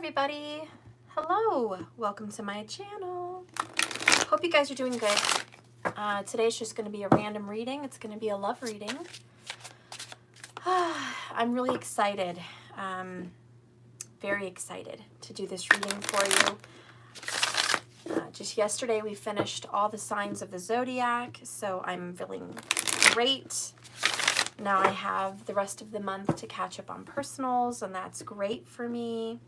everybody. Hello, welcome to my channel. Hope you guys are doing good. Today's just going to be a random reading. It's going to be a love reading. I'm really excited, very excited to do this reading for you. Just yesterday we finished all the signs of the zodiac, so I'm feeling great. Now I have the rest of the month to catch up on personals, and that's great for me.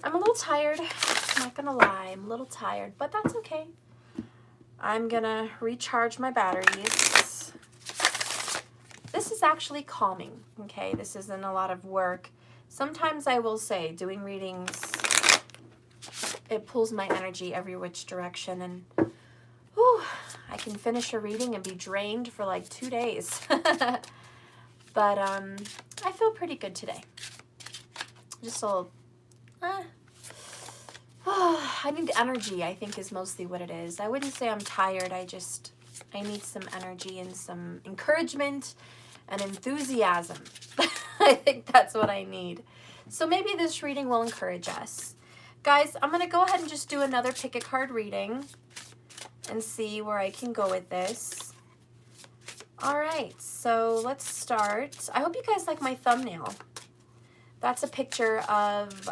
I'm a little tired, I'm not gonna lie, I'm a little tired, but that's okay. I'm gonna recharge my batteries. This is actually calming, okay? This isn't a lot of work. Sometimes I will say, doing readings, it pulls my energy every which direction, and whew, I can finish a reading and be drained for like 2 days. But I feel pretty good today. Just a little, I need energy, I think, is mostly what it is. I wouldn't say I'm tired. I need some energy and some encouragement and enthusiasm. I think that's what I need. So maybe this reading will encourage us. Guys, I'm going to go ahead and just do another pick a card reading and see where I can go with this. All right, so let's start. I hope you guys like my thumbnail. That's a picture of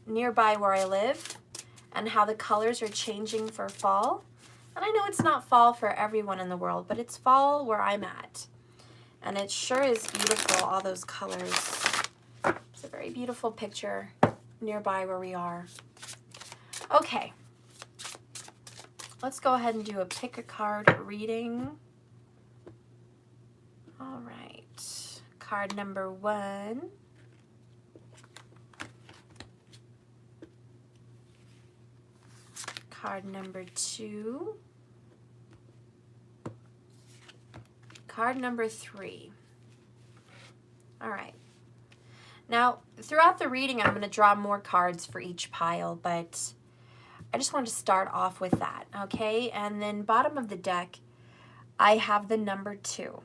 nearby where I live and how the colors are changing for fall. And I know it's not fall for everyone in the world, but it's fall where I'm at. And it sure is beautiful, all those colors. It's a very beautiful picture nearby where we are. Okay. Let's go ahead and do a pick a card reading. All right. Card number 1. Card number 2. Card number 3. All right. Now, throughout the reading, I'm going to draw more cards for each pile, but I just wanted to start off with that, okay? And then bottom of the deck, I have the number 2.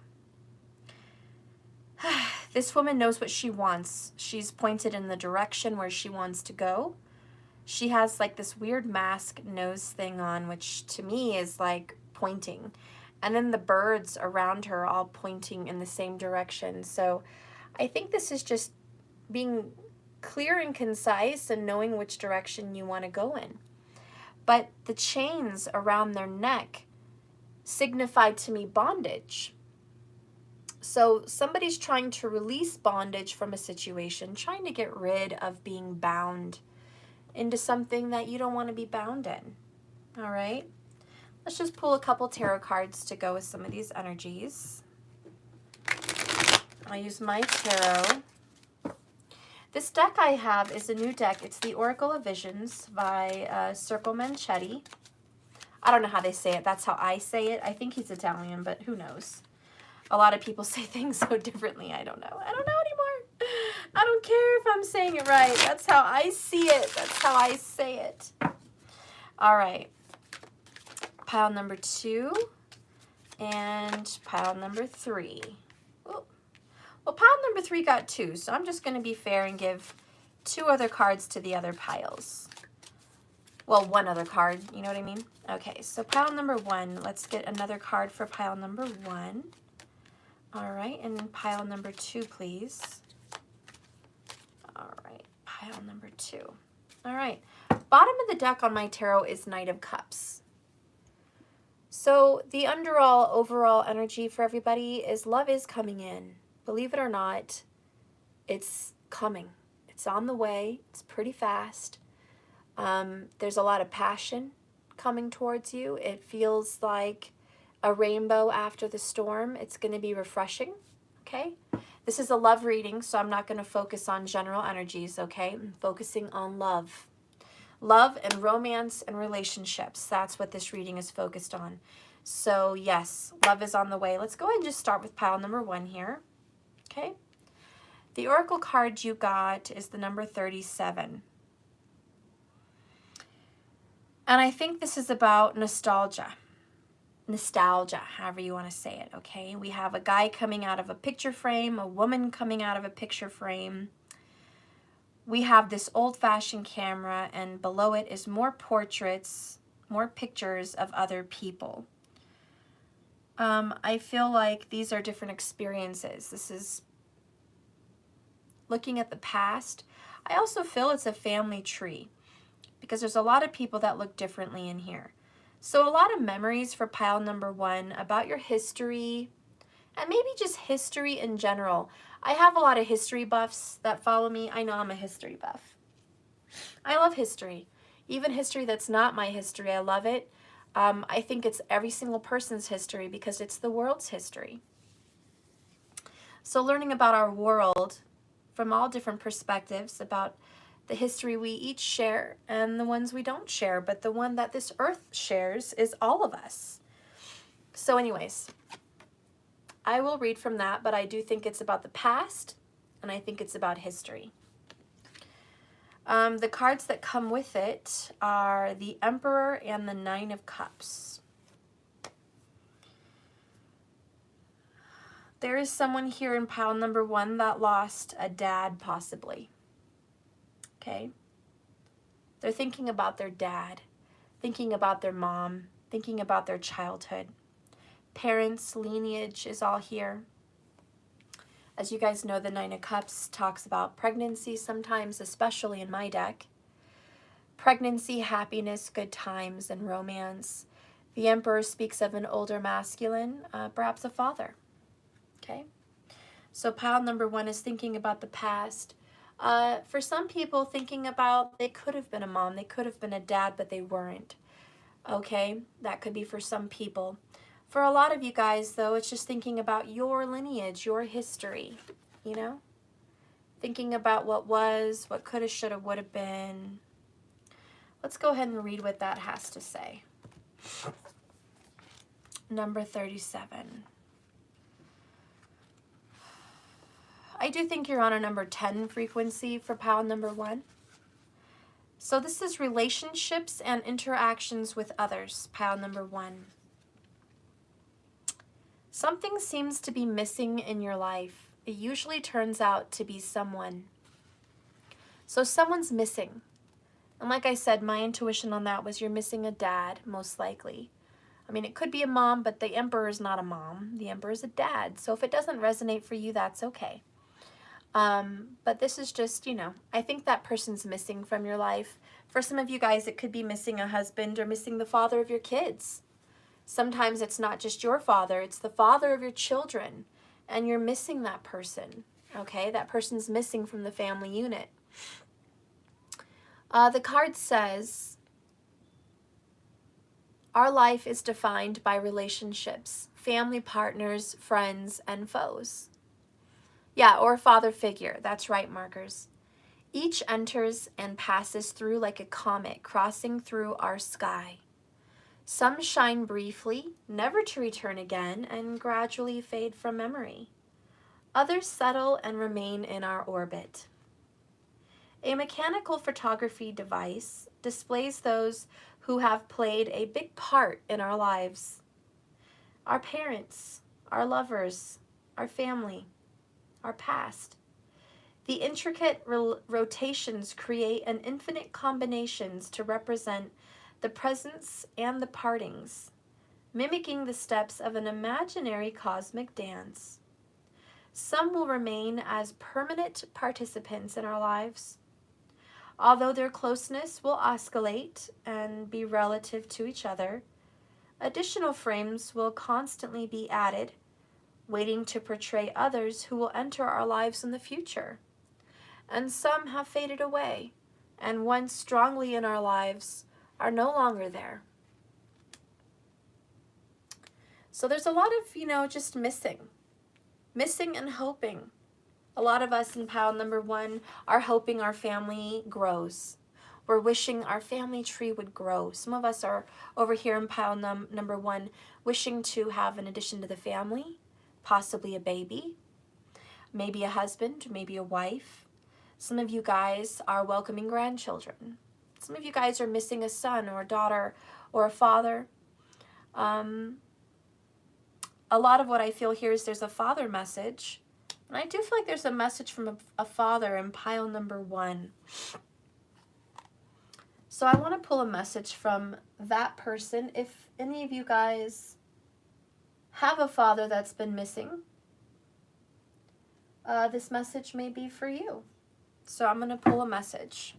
This woman knows what she wants. She's pointed in the direction where she wants to go. She has like this weird mask nose thing on, which to me is like pointing. And then the birds around her all pointing in the same direction. So I think this is just being clear and concise and knowing which direction you want to go in. But the chains around their neck signify to me bondage. So somebody's trying to release bondage from a situation, trying to get rid of being bound into something that you don't want to be bound in. All right? Let's just pull a couple tarot cards to go with some of these energies. I'll use my tarot. This deck I have is a new deck. It's the Oracle of Visions by Circle Manchetti. I don't know how they say it. That's how I say it. I think he's Italian, but who knows? A lot of people say things so differently. I don't know. I don't know anymore. I don't care if I'm saying it right. That's how I see it. That's how I say it. All right. Pile number 2 and pile number 3. Ooh. Well, pile number 3 got 2, so I'm just going to be fair and give 2 other cards to the other piles. Well, 1 other card, you know what I mean? Okay, so pile number 1, let's get another card for pile number 1. All right, and pile number 2, please. All right, pile number 2. All right, bottom of the deck on my tarot is Knight of Cups. So the overall energy for everybody is love is coming in. Believe it or not, it's coming. It's on the way. It's pretty fast. There's a lot of passion coming towards you. It feels like a rainbow after the storm. It's going to be refreshing, okay? This is a love reading, so I'm not going to focus on general energies, okay? I'm focusing on love. Love and romance and relationships. That's what this reading is focused on. So yes, love is on the way. Let's go ahead and just start with pile number 1 here, okay? The oracle card you got is the number 37. And I think this is about nostalgia. Nostalgia, however you want to say it, okay? We have a guy coming out of a picture frame, a woman coming out of a picture frame. we have this old-fashioned camera, and below it is more portraits, more pictures of other people. I feel like these are different experiences. This is looking at the past. I also feel it's a family tree because there's a lot of people that look differently in here. So a lot of memories for pile number 1 about your history, and maybe just history in general. I have a lot of history buffs that follow me. I know I'm a history buff. I love history. Even history that's not my history, I love it. I think it's every single person's history because it's the world's history. So learning about our world from all different perspectives, about the history we each share and the ones we don't share, but the one that this earth shares is all of us. So anyways, I will read from that, but I do think it's about the past, and I think it's about history. The cards that come with it are the Emperor and the Nine of Cups. There is someone here in pile number 1 that lost a dad, possibly. Okay? They're thinking about their dad, thinking about their mom, thinking about their childhood. Parents, lineage is all here. As you guys know, the Nine of Cups talks about pregnancy sometimes, especially in my deck. Pregnancy, happiness, good times, and romance. The Emperor speaks of an older masculine, perhaps a father. Okay? So pile number 1 is thinking about the past. For some people, thinking about they could have been a mom, they could have been a dad, but they weren't. Okay? That could be for some people. For a lot of you guys, though, it's just thinking about your lineage, your history, you know? Thinking about what was, what could have, should have, would have been. Let's go ahead and read what that has to say. Number 37. I do think you're on a number 10 frequency for pile number 1. So this is relationships and interactions with others, pile number 1. Something seems to be missing in your life. It usually turns out to be someone. So someone's missing. And like I said, my intuition on that was you're missing a dad, most likely. I mean, it could be a mom, but the Emperor is not a mom. The Emperor is a dad. So if it doesn't resonate for you, that's okay. But this is just, you know, I think that person's missing from your life. For some of you guys, it could be missing a husband or missing the father of your kids. Sometimes it's not just your father, it's the father of your children, and you're missing that person, okay? That person's missing from the family unit. The card says, our life is defined by relationships, family, partners, friends, and foes. Yeah, or father figure, that's right, markers. Each enters and passes through like a comet crossing through our sky. Some shine briefly, never to return again, and gradually fade from memory. Others settle and remain in our orbit. A mechanical photography device displays those who have played a big part in our lives. Our parents, our lovers, our family, our past. The intricate rotations create an infinite combinations to represent the presence and the partings, mimicking the steps of an imaginary cosmic dance. Some will remain as permanent participants in our lives, although their closeness will oscillate and be relative to each other. Additional frames will constantly be added, waiting to portray others who will enter our lives in the future. And some have faded away, and once strongly in our lives, are no longer there. So there's a lot of, you know, just missing and hoping. A lot of us in pile number 1 are hoping our family grows. We're wishing our family tree would grow. Some of us are over here in pile number 1 wishing to have an addition to the family, possibly a baby, maybe a husband, maybe a wife. Some of you guys are welcoming grandchildren. Some of you guys are missing a son or a daughter or a father. A lot of what I feel here is there's a father message. And I do feel like there's a message from a father in pile number 1. So I want to pull a message from that person. If any of you guys have a father that's been missing, this message may be for you. So I'm going to pull a message.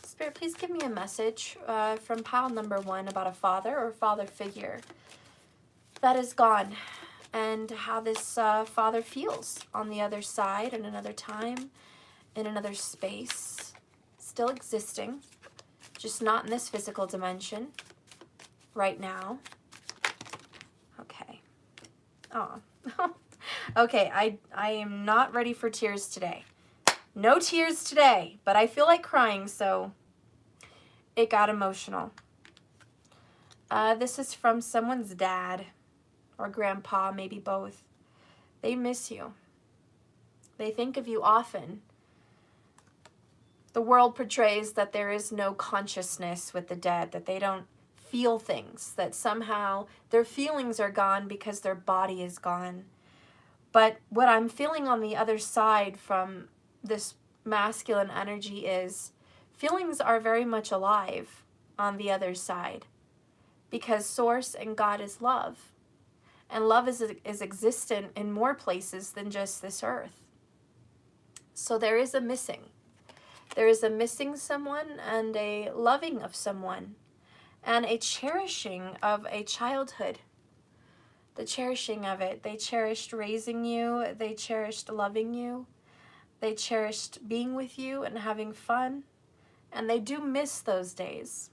Spirit, please give me a message from pile number 1 about a father or father figure that is gone, and how this father feels on the other side, in another time, in another space, still existing, just not in this physical dimension right now. Okay. Oh. Okay, I am not ready for tears today. No tears today, but I feel like crying, so it got emotional. This is from someone's dad or grandpa, maybe both. They miss you. They think of you often. The world portrays that there is no consciousness with the dead, that they don't feel things, that somehow their feelings are gone because their body is gone. But what I'm feeling on the other side from this masculine energy is feelings are very much alive on the other side, because Source and God is love. And love is existent in more places than just this earth. So there is a missing. There is a missing someone, and a loving of someone, and a cherishing of a childhood. The cherishing of it. They cherished raising you. They cherished loving you. They cherished being with you and having fun. And they do miss those days.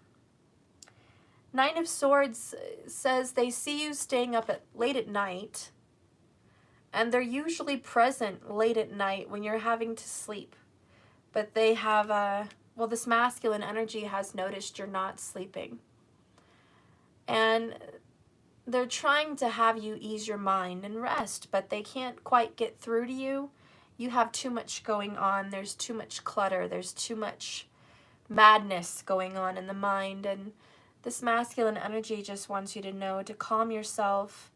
9 of Swords says they see you staying up late at night, and they're usually present late at night when you're having to sleep. But they have, well, this masculine energy has noticed you're not sleeping. And they're trying to have you ease your mind and rest, but they can't quite get through to you. You have too much going on. There's too much clutter. There's too much madness going on in the mind, and this masculine energy just wants you to know to calm yourself,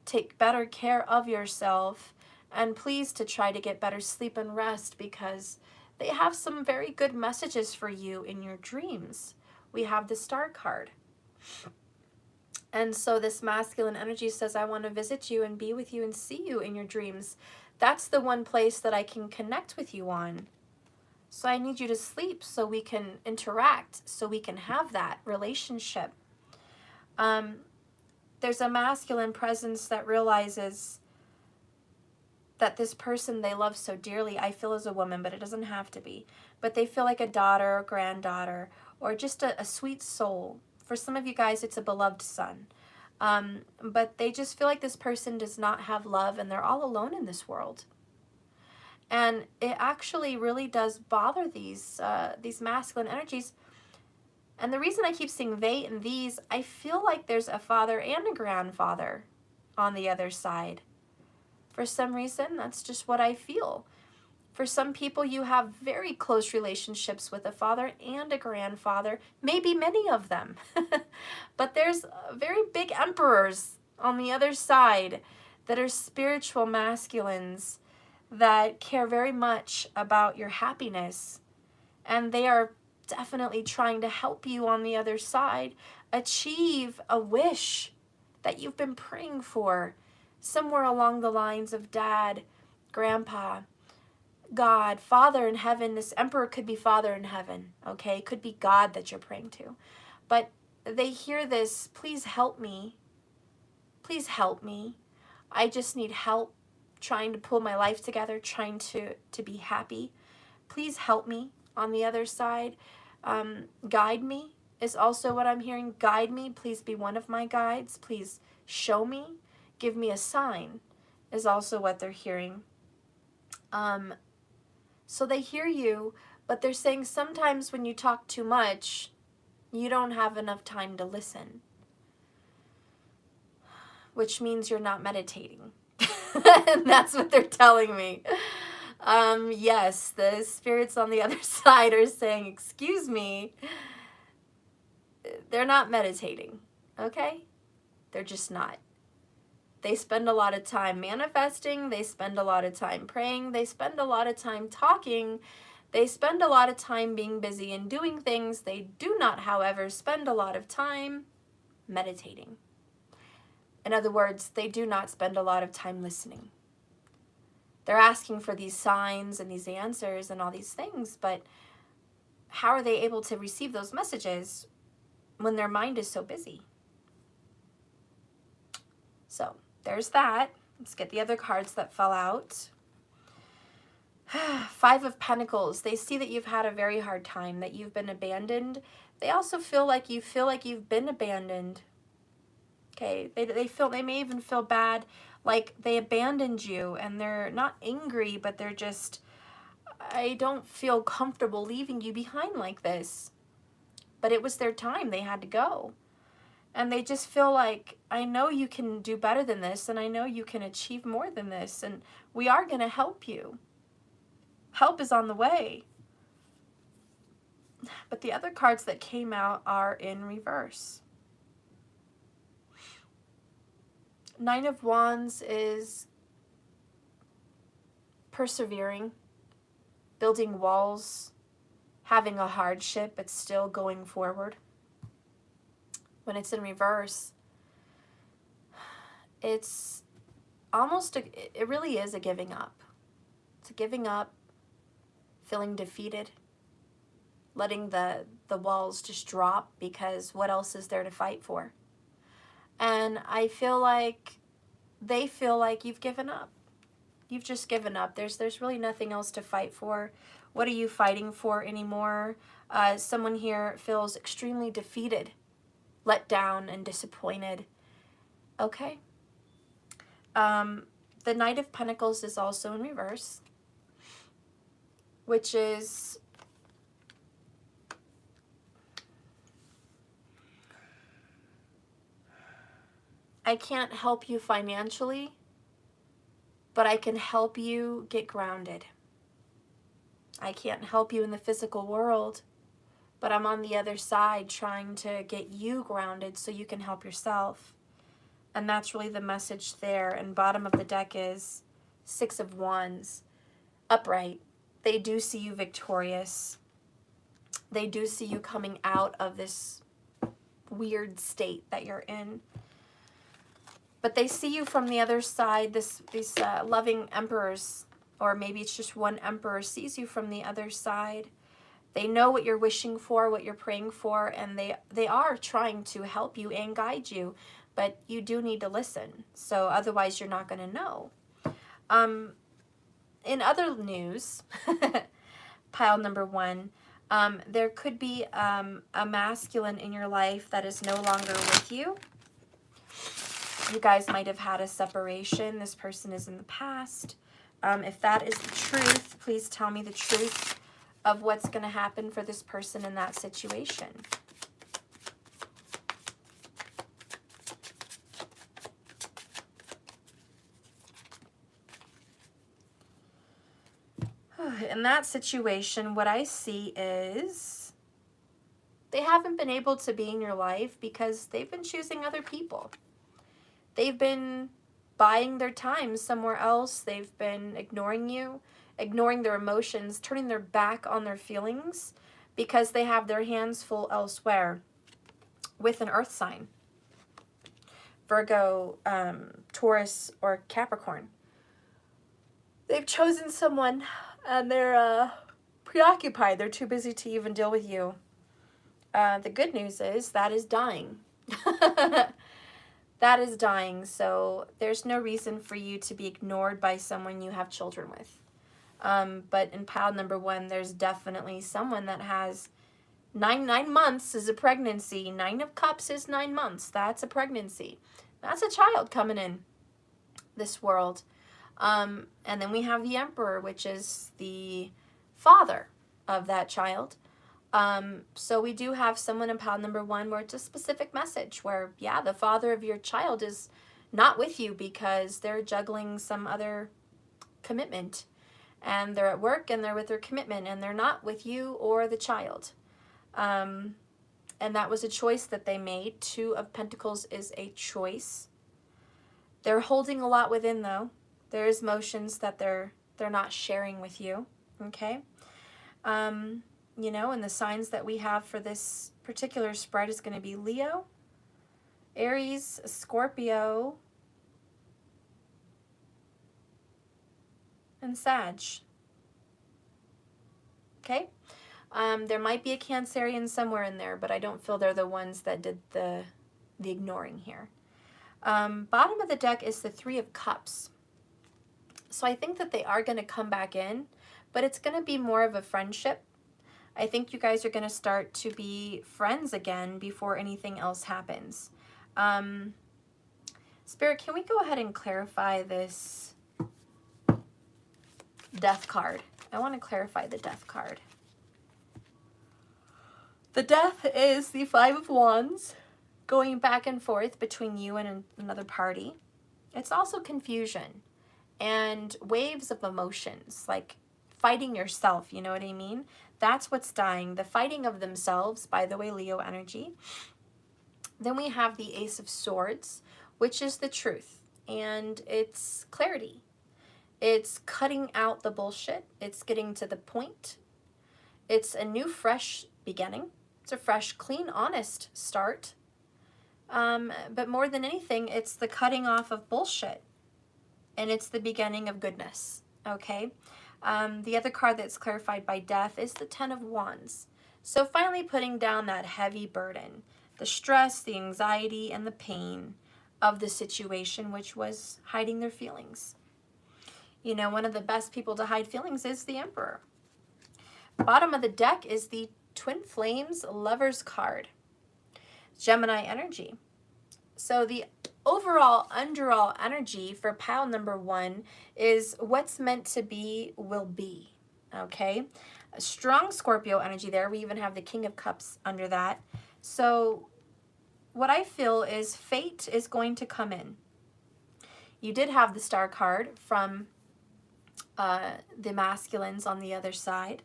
take better care of yourself, and please to try to get better sleep and rest, because they have some very good messages for you in your dreams. We have the Star card. And so this masculine energy says, I want to visit you and be with you and see you in your dreams. That's the one place that I can connect with you on. So I need you to sleep so we can interact, so we can have that relationship. There's a masculine presence that realizes that this person they love so dearly, I feel as a woman, but it doesn't have to be, but they feel like a daughter or granddaughter, or just a sweet soul. For some of you guys, it's a beloved son. But they just feel like this person does not have love, and they're all alone in this world. And it actually really does bother these masculine energies. And the reason I keep seeing they and these, I feel like there's a father and a grandfather on the other side. For some reason, that's just what I feel. For some people, you have very close relationships with a father and a grandfather, maybe many of them. But there's very big emperors on the other side that are spiritual masculines that care very much about your happiness, and they are definitely trying to help you on the other side achieve a wish that you've been praying for, somewhere along the lines of Dad, Grandpa, God, Father in heaven. This emperor could be Father in heaven, okay? It could be God that you're praying to. But they hear this, please help me. Please help me. I just need help trying to pull my life together, trying to be happy. Please help me on the other side. Guide me is also what I'm hearing. Guide me. Please be one of my guides. Please show me. Give me a sign is also what they're hearing. So they hear you, but they're saying sometimes when you talk too much, you don't have enough time to listen, which means you're not meditating. And that's what they're telling me. Yes, the spirits on the other side are saying, excuse me, they're not meditating, okay? They're just not. They spend a lot of time manifesting, they spend a lot of time praying, they spend a lot of time talking, they spend a lot of time being busy and doing things. They do not, however, spend a lot of time meditating. In other words, they do not spend a lot of time listening. They're asking for these signs and these answers and all these things, but how are they able to receive those messages when their mind is so busy? So there's that. Let's get the other cards that fell out. Five of Pentacles. They see that you've had a very hard time, that you've been abandoned. They also feel like you've been abandoned. Okay, they may even feel bad, like they abandoned you, and they're not angry, but they're just, I don't feel comfortable leaving you behind like this. But it was their time. They had to go. And they just feel like, I know you can do better than this, and I know you can achieve more than this, and we are going to help you. Help is on the way. But the other cards that came out are in reverse. Nine of Wands is persevering, building walls, having a hardship, but still going forward. When it's in reverse, it's almost, it really is a giving up. It's a giving up, feeling defeated, letting the walls just drop, because what else is there to fight for? And I feel like they feel like you've given up. You've just given up. There's really nothing else to fight for. What are you fighting for anymore? Someone here feels extremely defeated, let down, and disappointed. Okay. The Knight of Pentacles is also in reverse, which is I can't help you financially, but I can help you get grounded. I can't help you in the physical world, but I'm on the other side trying to get you grounded so you can help yourself. And that's really the message there. And bottom of the deck is Six of Wands, upright. They do see you victorious. They do see you coming out of this weird state that you're in. But they see you from the other side. These loving emperors, or maybe it's just one emperor, sees you from the other side. They know what you're wishing for, what you're praying for, and they are trying to help you and guide you. But you do need to listen. So otherwise you're not going to know. In other news, pile number one, there could be a masculine in your life that is no longer with you. You guys might have had a separation. This person is in the past. If that is the truth, please tell me the truth of what's going to happen for this person in that situation. In that situation, what I see is they haven't been able to be in your life because they've been choosing other people. They've been buying their time somewhere else. They've been ignoring you, ignoring their emotions, turning their back on their feelings because they have their hands full elsewhere with an earth sign. Virgo, Taurus, or Capricorn. They've chosen someone and they're preoccupied. They're too busy to even deal with you. The good news is that is dying. That is dying, so there's no reason for you to be ignored by someone you have children with. But in pile number one, there's definitely someone that has 9 months is a pregnancy. 9 of Cups is 9 months. That's a pregnancy. That's a child coming in this world. And then we have the Emperor, which is the father of that child. So we do have someone in pile number one where it's a specific message where, yeah, the father of your child is not with you because they're juggling some other commitment. And they're at work and they're with their commitment and they're not with you or the child. And that was a choice that they made. 2 of Pentacles is a choice. They're holding a lot within, though. There's emotions that they're not sharing with you, okay? You know, and the signs that we have for this particular spread is going to be Leo, Aries, Scorpio, and Sag. Okay? There might be a Cancerian somewhere in there, but I don't feel they're the ones that did the ignoring here. Bottom of the deck is the Three of Cups. So I think that they are going to come back in, but it's going to be more of a friendship. I think you guys are going to start to be friends again before anything else happens. Spirit, can we go ahead and clarify this Death card? I want to clarify the Death card. The Death is the Five of Wands, going back and forth between you and another party. It's also confusion and waves of emotions, like fighting yourself, you know what I mean? That's what's dying. The fighting of themselves, by the way, Leo energy. Then we have the Ace of Swords, which is the truth, and it's clarity. It's cutting out the bullshit. It's getting to the point. It's a new, fresh beginning. It's a fresh, clean, honest start. But more than anything, it's the cutting off of bullshit. And it's the beginning of goodness, okay? The other card that's clarified by Death is the Ten of Wands. So finally putting down that heavy burden, the stress, the anxiety, and the pain of the situation, which was hiding their feelings. You know, one of the best people to hide feelings is the Emperor. Bottom of the deck is the Twin Flames Lovers card. Gemini energy. So the overall, underall energy for pile number 1 is what's meant to be will be, okay? A strong Scorpio energy there. We even have the King of Cups under that. So what I feel is fate is going to come in. You did have the Star card from the masculines on the other side.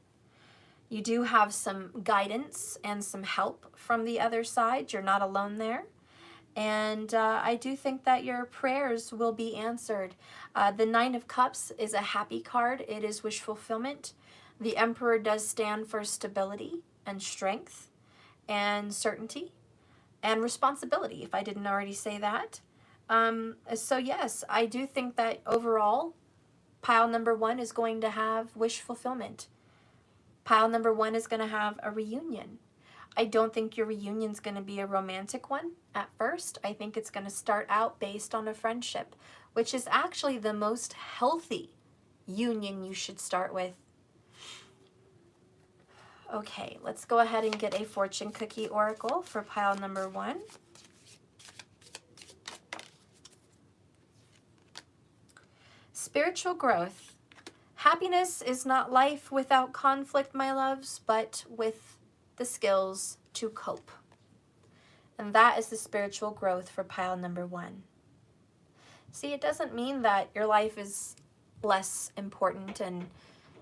You do have some guidance and some help from the other side. You're not alone there. And I do think that your prayers will be answered. The Nine of Cups is a happy card. It is wish fulfillment. The Emperor does stand for stability and strength and certainty and responsibility, if I didn't already say that. So yes, I do think that overall, pile number 1 is going to have wish fulfillment. Pile number 1 is going to have a reunion. I don't think your reunion's going to be a romantic one at first. I think it's going to start out based on a friendship, which is actually the most healthy union you should start with. Okay, let's go ahead and get a fortune cookie oracle for pile number 1. Spiritual growth. Happiness is not life without conflict, my loves, but with the skills to cope. And that is the spiritual growth for pile number 1. See, it doesn't mean that your life is less important and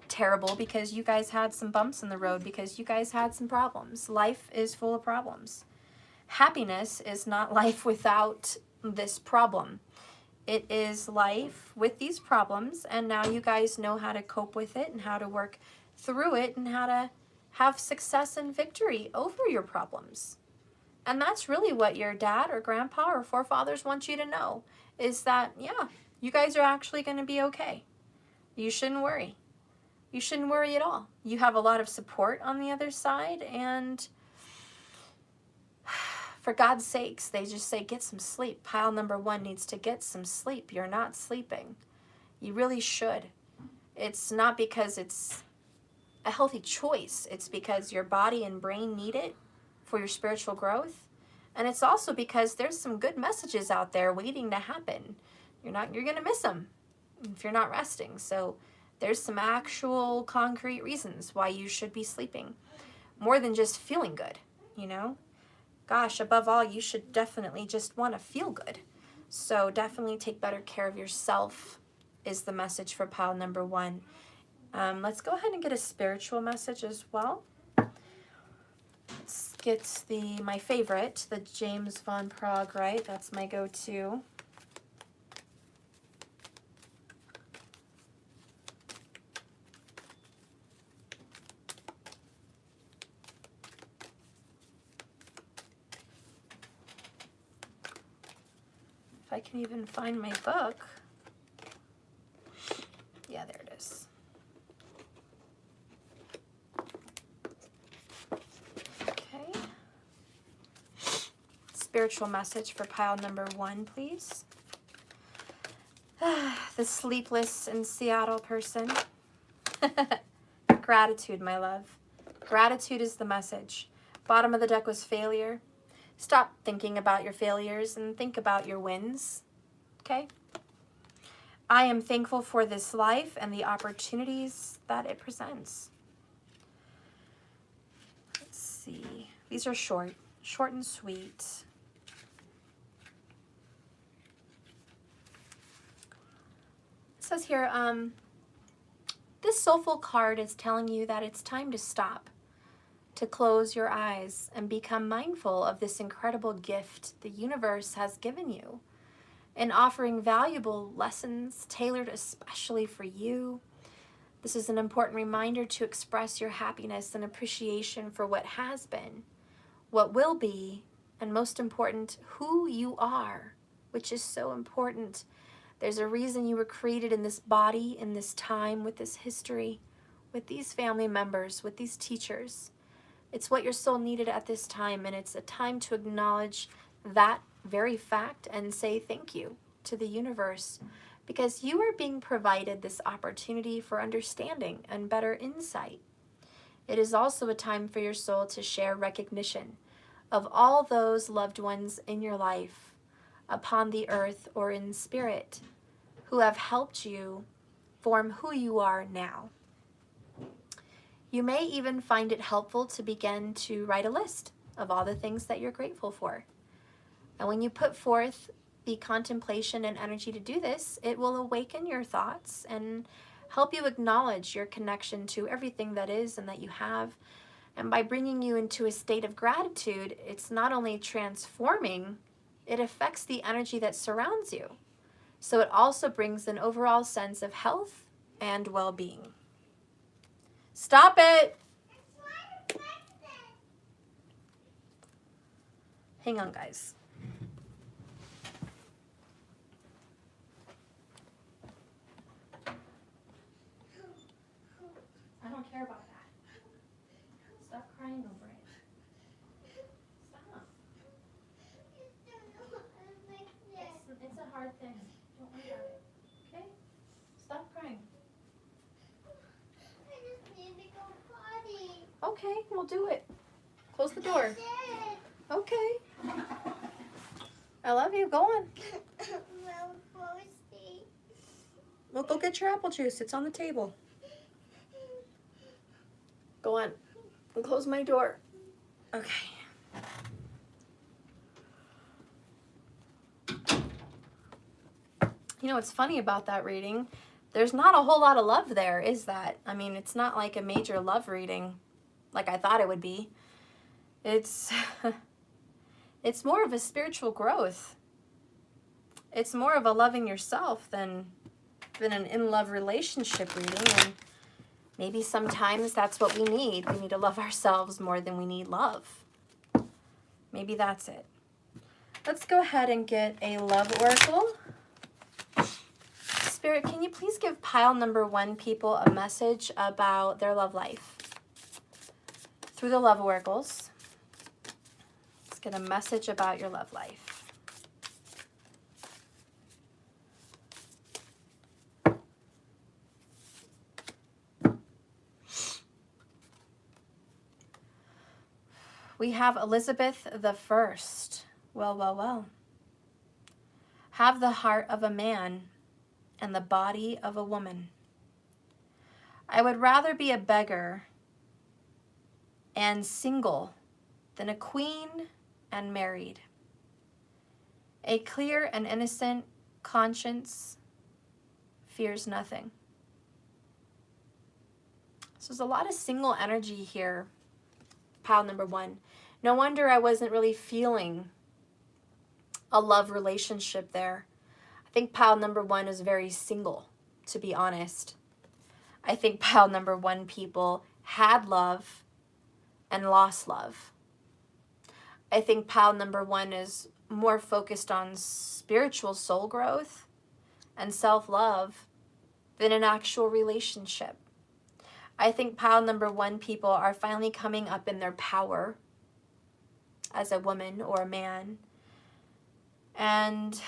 terrible because you guys had some bumps in the road, because you guys had some problems. Life is full of problems. Happiness is not life without this problem. It is life with these problems, and now you guys know how to cope with it and how to work through it and how to have success and victory over your problems. And that's really what your dad or grandpa or forefathers want you to know, is that, yeah, you guys are actually going to be okay. You shouldn't worry. You shouldn't worry at all. You have a lot of support on the other side, and for God's sakes, they just say, get some sleep. Pile number 1 needs to get some sleep. You're not sleeping. You really should. It's not because it's a healthy choice. It's because your body and brain need it for your spiritual growth. And it's also because there's some good messages out there waiting to happen. You're going to miss them if you're not resting. So there's some actual concrete reasons why you should be sleeping. More than just feeling good, you know? Gosh, above all, you should definitely just want to feel good. So definitely take better care of yourself is the message for pile number 1. Let's go ahead and get a spiritual message as well. Let's get my favorite, the James Van Praagh, right? That's my go-to. If I can even find my book. Yeah, there it is. Okay. Spiritual message for pile number 1, please. The sleepless in Seattle person. Gratitude, my love. Gratitude is the message. Bottom of the deck was failure. Stop thinking about your failures and think about your wins. Okay? I am thankful for this life and the opportunities that it presents. Let's see. These are short and sweet. It says here, this soulful card is telling you that it's time to stop, to close your eyes and become mindful of this incredible gift the universe has given you, and offering valuable lessons tailored especially for you. This is an important reminder to express your happiness and appreciation for what has been, what will be, and most important, who you are, which is so important. There's a reason you were created in this body, in this time, with this history, with these family members, with these teachers. It's what your soul needed at this time, and it's a time to acknowledge that very fact and say thank you to the universe, because you are being provided this opportunity for understanding and better insight. It is also a time for your soul to share recognition of all those loved ones in your life, upon the earth or in spirit, who have helped you form who you are now. You may even find it helpful to begin to write a list of all the things that you're grateful for. And when you put forth the contemplation and energy to do this, it will awaken your thoughts and help you acknowledge your connection to everything that is and that you have. And by bringing you into a state of gratitude, it's not only transforming, it affects the energy that surrounds you. So it also brings an overall sense of health and well-being. Stop it! Hang on, guys. I don't care about that. Stop crying over it. Stop. It's a hard thing. Don't worry about it. Okay? Stop crying. I just need to go potty. Okay, we'll do it. Close the door. Okay. I love you. Go on. Well, go get your apple juice. It's on the table. Go on. And close my door. Okay. You know what's funny about that reading? There's not a whole lot of love there, is that? I mean, it's not like a major love reading like I thought it would be. It's it's more of a spiritual growth. It's more of a loving yourself than an in-love relationship reading. And maybe sometimes that's what we need. We need to love ourselves more than we need love. Maybe that's it. Let's go ahead and get a love oracle. Spirit, can you please give pile number 1 people a message about their love life? Through the love oracles, let's get a message about your love life. We have Elizabeth the First. Well, well, well. Have the heart of a man and the body of a woman. I would rather be a beggar and single than a queen and married. A clear and innocent conscience fears nothing. So there's a lot of single energy here, pile number 1. No wonder I wasn't really feeling a love relationship there. I think pile number 1 is very single, to be honest. I think pile number 1 people had love and lost love. I think pile number 1 is more focused on spiritual soul growth and self-love than an actual relationship. I think pile number 1 people are finally coming up in their power as a woman or a man. And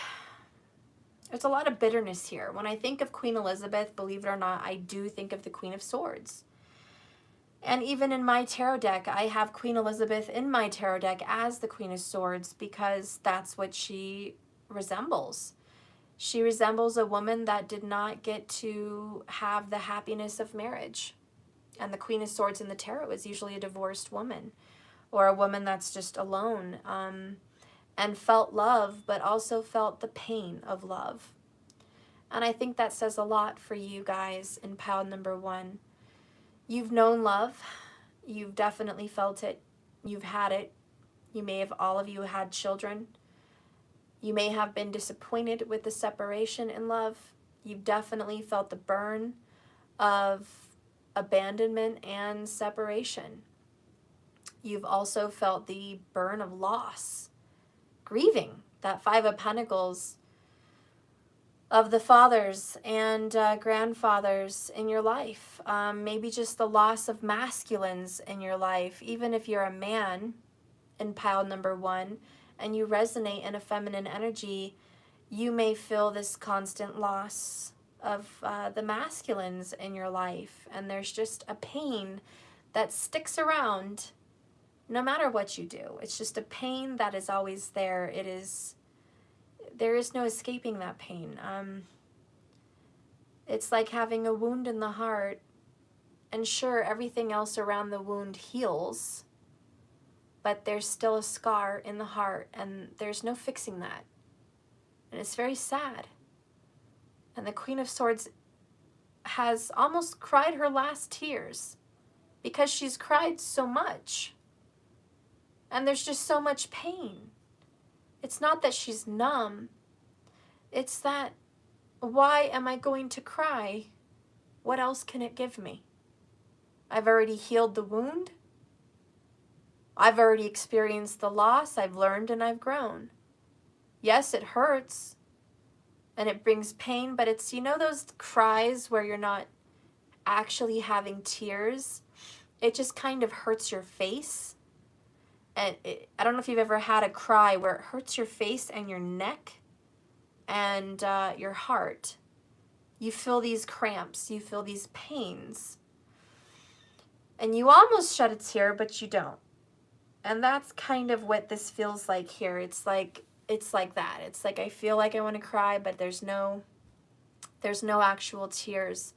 there's a lot of bitterness here. When I think of Queen Elizabeth, believe it or not, I do think of the Queen of Swords. And even in my tarot deck, I have Queen Elizabeth in my tarot deck as the Queen of Swords because that's what she resembles. She resembles a woman that did not get to have the happiness of marriage. And the Queen of Swords in the tarot is usually a divorced woman or a woman that's just alone and felt love, but also felt the pain of love. And I think that says a lot for you guys in pile number 1. You've known love. You've definitely felt it. You've had it. You may have, all of you had children. You may have been disappointed with the separation in love. You've definitely felt the burn of abandonment and separation. You've also felt the burn of loss, grieving, that 5 of Pentacles of the fathers and grandfathers in your life. Maybe just the loss of masculines in your life. Even if you're a man in pile number 1 and you resonate in a feminine energy, you may feel this constant loss of the masculines in your life. And there's just a pain that sticks around no matter what you do. It's just a pain that is always there. There is no escaping that pain. It's like having a wound in the heart, and sure, everything else around the wound heals, but there's still a scar in the heart, and there's no fixing that. And it's very sad. And the Queen of Swords has almost cried her last tears because she's cried so much. And there's just so much pain. It's not that she's numb. It's that, why am I going to cry? What else can it give me? I've already healed the wound. I've already experienced the loss. I've learned and I've grown. Yes, it hurts and it brings pain, but it's, you know, those cries where you're not actually having tears. It just kind of hurts your face. And I don't know if you've ever had a cry where it hurts your face and your neck and your heart. You feel these cramps, you feel these pains. And you almost shed a tear, but you don't. And that's kind of what this feels like here. It's like that. It's like I feel like I want to cry, but there's no actual tears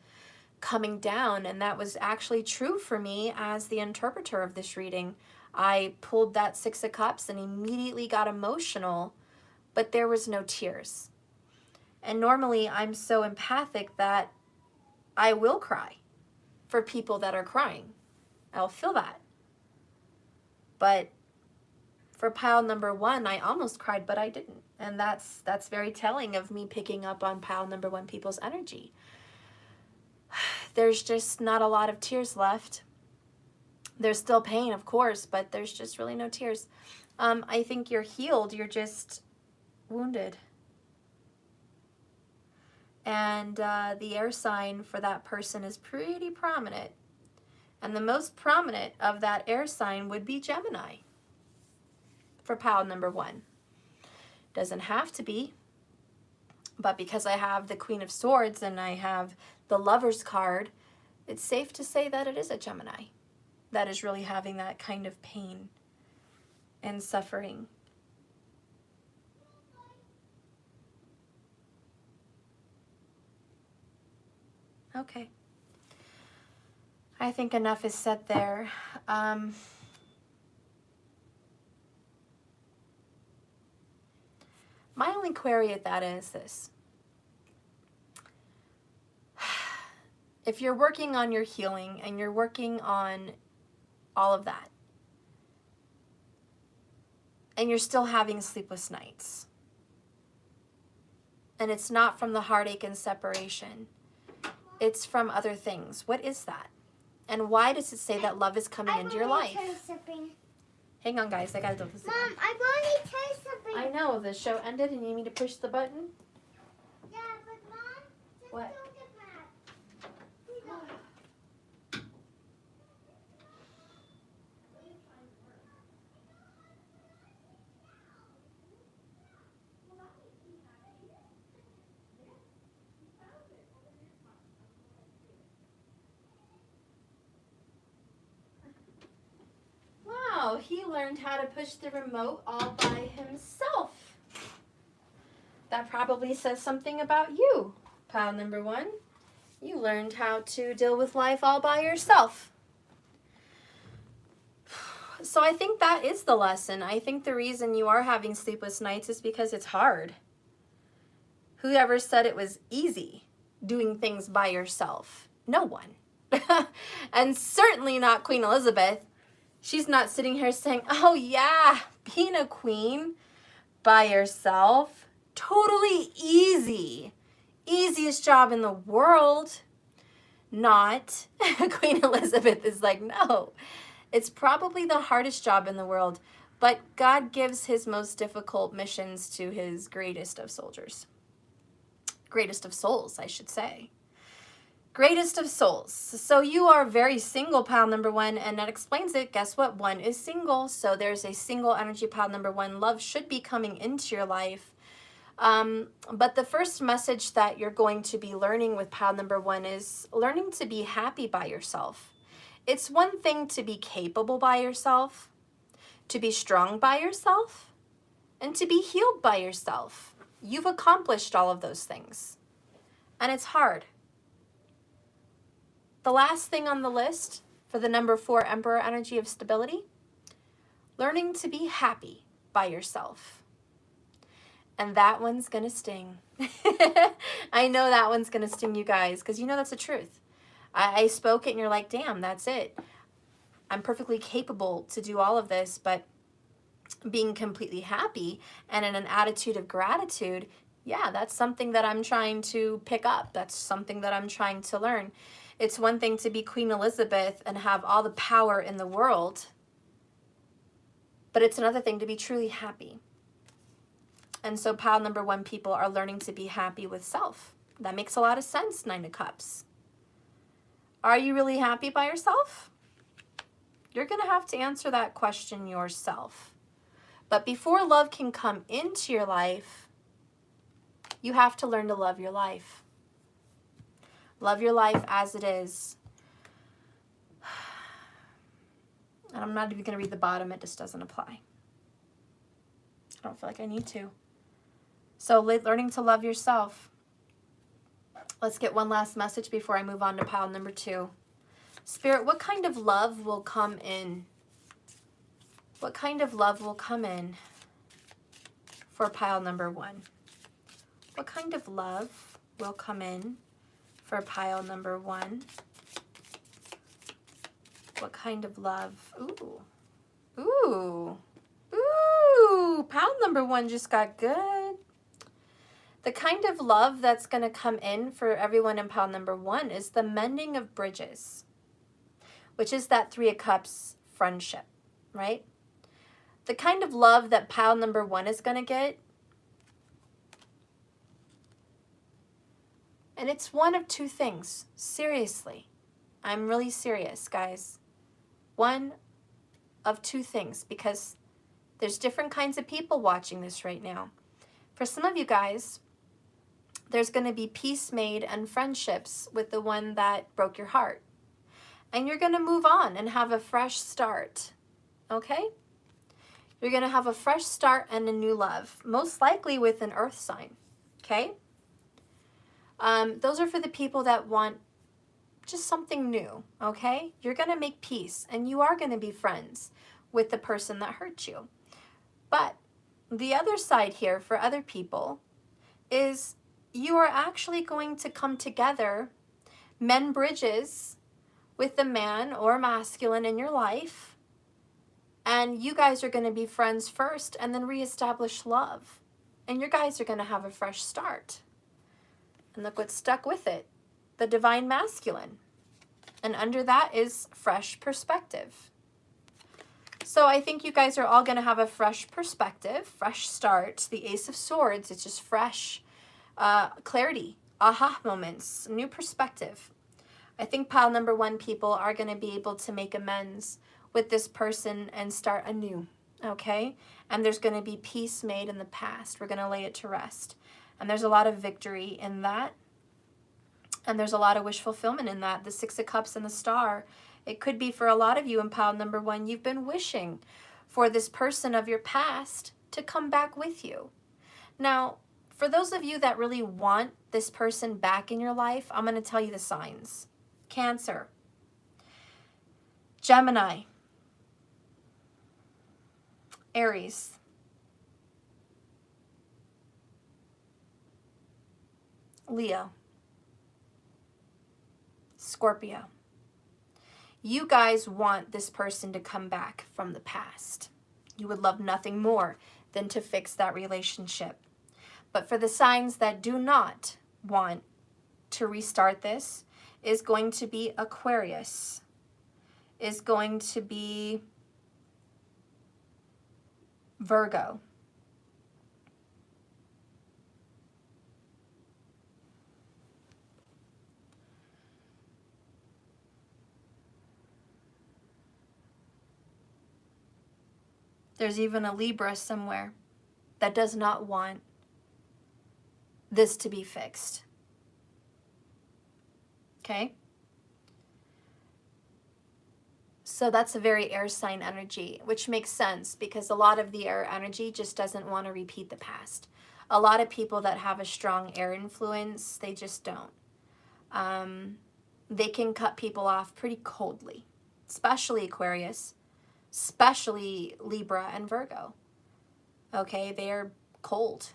coming down. And that was actually true for me as the interpreter of this reading. I pulled that 6 of Cups and immediately got emotional, but there was no tears. And normally I'm so empathic that I will cry for people that are crying. I'll feel that. But for pile number 1, I almost cried, but I didn't. And that's very telling of me picking up on pile number 1 people's energy. There's just not a lot of tears left. There's still pain, of course, but there's just really no tears. I think you're healed. You're just wounded. And the air sign for that person is pretty prominent. And the most prominent of that air sign would be Gemini for pile number 1. Doesn't have to be, but because I have the Queen of Swords and I have the Lover's card, it's safe to say that it is a Gemini that is really having that kind of pain and suffering. Okay. I think enough is said there. My only query at that is this. If you're working on your healing and you're working on all of that, and you're still having sleepless nights, and it's not from the heartache and separation, it's from other things. What is that? And why does it say that love is coming into your life? Hey, Hang on, guys. I gotta do this again. Mom, I want to tell you something. I know. The show ended and you need me to push the button? Yeah, but Mom, just What? don't get mad. Please don't. Wow, he learned how to push the remote all by himself. That probably says something about you, pile number 1. You learned how to deal with life all by yourself. So I think that is the lesson. I think the reason you are having sleepless nights is because it's hard. Whoever said it was easy doing things by yourself? No one. And certainly not Queen Elizabeth. She's not sitting here saying, oh yeah, being a queen by yourself, totally easy. Easiest job in the world. Not. Queen Elizabeth is like, no, it's probably the hardest job in the world, but God gives his most difficult missions to his greatest of soldiers. Greatest of souls, I should say. Greatest of souls. So you are very single, pile number 1, and that explains it. Guess what? 1 is single, so there's a single energy, pile number 1. Love should be coming into your life. But the first message that you're going to be learning with pile number 1 is learning to be happy by yourself. It's one thing to be capable by yourself, to be strong by yourself, and to be healed by yourself. You've accomplished all of those things, and it's hard. The last thing on the list for the number 4 Emperor energy of stability, learning to be happy by yourself. And that one's gonna sting. I know that one's gonna sting you guys, because you know that's the truth. I spoke it and you're like, damn, that's it. I'm perfectly capable to do all of this, but being completely happy and in an attitude of gratitude, yeah, that's something that I'm trying to pick up. That's something that I'm trying to learn. It's one thing to be Queen Elizabeth and have all the power in the world, but it's another thing to be truly happy. And so pile number 1 people are learning to be happy with self. That makes a lot of sense, 9 of Cups. Are you really happy by yourself? You're going to have to answer that question yourself. But before love can come into your life, you have to learn to love your life. Love your life as it is. And I'm not even going to read the bottom. It just doesn't apply. I don't feel like I need to. So learning to love yourself. Let's get one last message before I move on to pile number 2. Spirit, what kind of love will come in? What kind of love will come in for pile number 1? What kind of love will come in for pile number 1? What kind of love? Ooh. Ooh. Ooh. Pile number 1 just got good. The kind of love that's going to come in for everyone in pile number 1 is the mending of bridges, which is that 3 of Cups friendship, right? The kind of love that pile number 1 is going to get, and it's one of 2 things. Seriously. I'm really serious, guys. One of 2 things, because there's different kinds of people watching this right now. For some of you guys, there's going to be peace made and friendships with the one that broke your heart. And you're going to move on and have a fresh start, okay? You're going to have a fresh start and a new love, most likely with an earth sign, okay? Those are for the people that want just something new, okay? You're going to make peace, and you are going to be friends with the person that hurt you. But the other side here for other people is you are actually going to come together, mend bridges with the man or masculine in your life, and you guys are going to be friends first and then reestablish love. And you guys are going to have a fresh start. And look what's stuck with it, the divine masculine. And under that is fresh perspective. So I think you guys are all going to have a fresh perspective, fresh start. The Ace of Swords, it's just fresh clarity, aha moments, new perspective. I think pile number 1 people are going to be able to make amends with this person and start anew, okay? And there's going to be peace made in the past. We're going to lay it to rest. And there's a lot of victory in that. And there's a lot of wish fulfillment in that. The 6 of Cups and the Star. It could be for a lot of you in pile number 1, you've been wishing for this person of your past to come back with you. Now, for those of you that really want this person back in your life, I'm going to tell you the signs. Cancer, Gemini, Aries, Leo, Scorpio. You guys want this person to come back from the past. You would love nothing more than to fix that relationship. But for the signs that do not want to restart this, is going to be Aquarius, is going to be Virgo, there's even a Libra somewhere that does not want this to be fixed. Okay? So that's a very air sign energy, which makes sense because a lot of the air energy just doesn't want to repeat the past. A lot of people that have a strong air influence, they just don't. They can cut people off pretty coldly, especially Aquarius, especially Libra and Virgo. Okay, they are cold.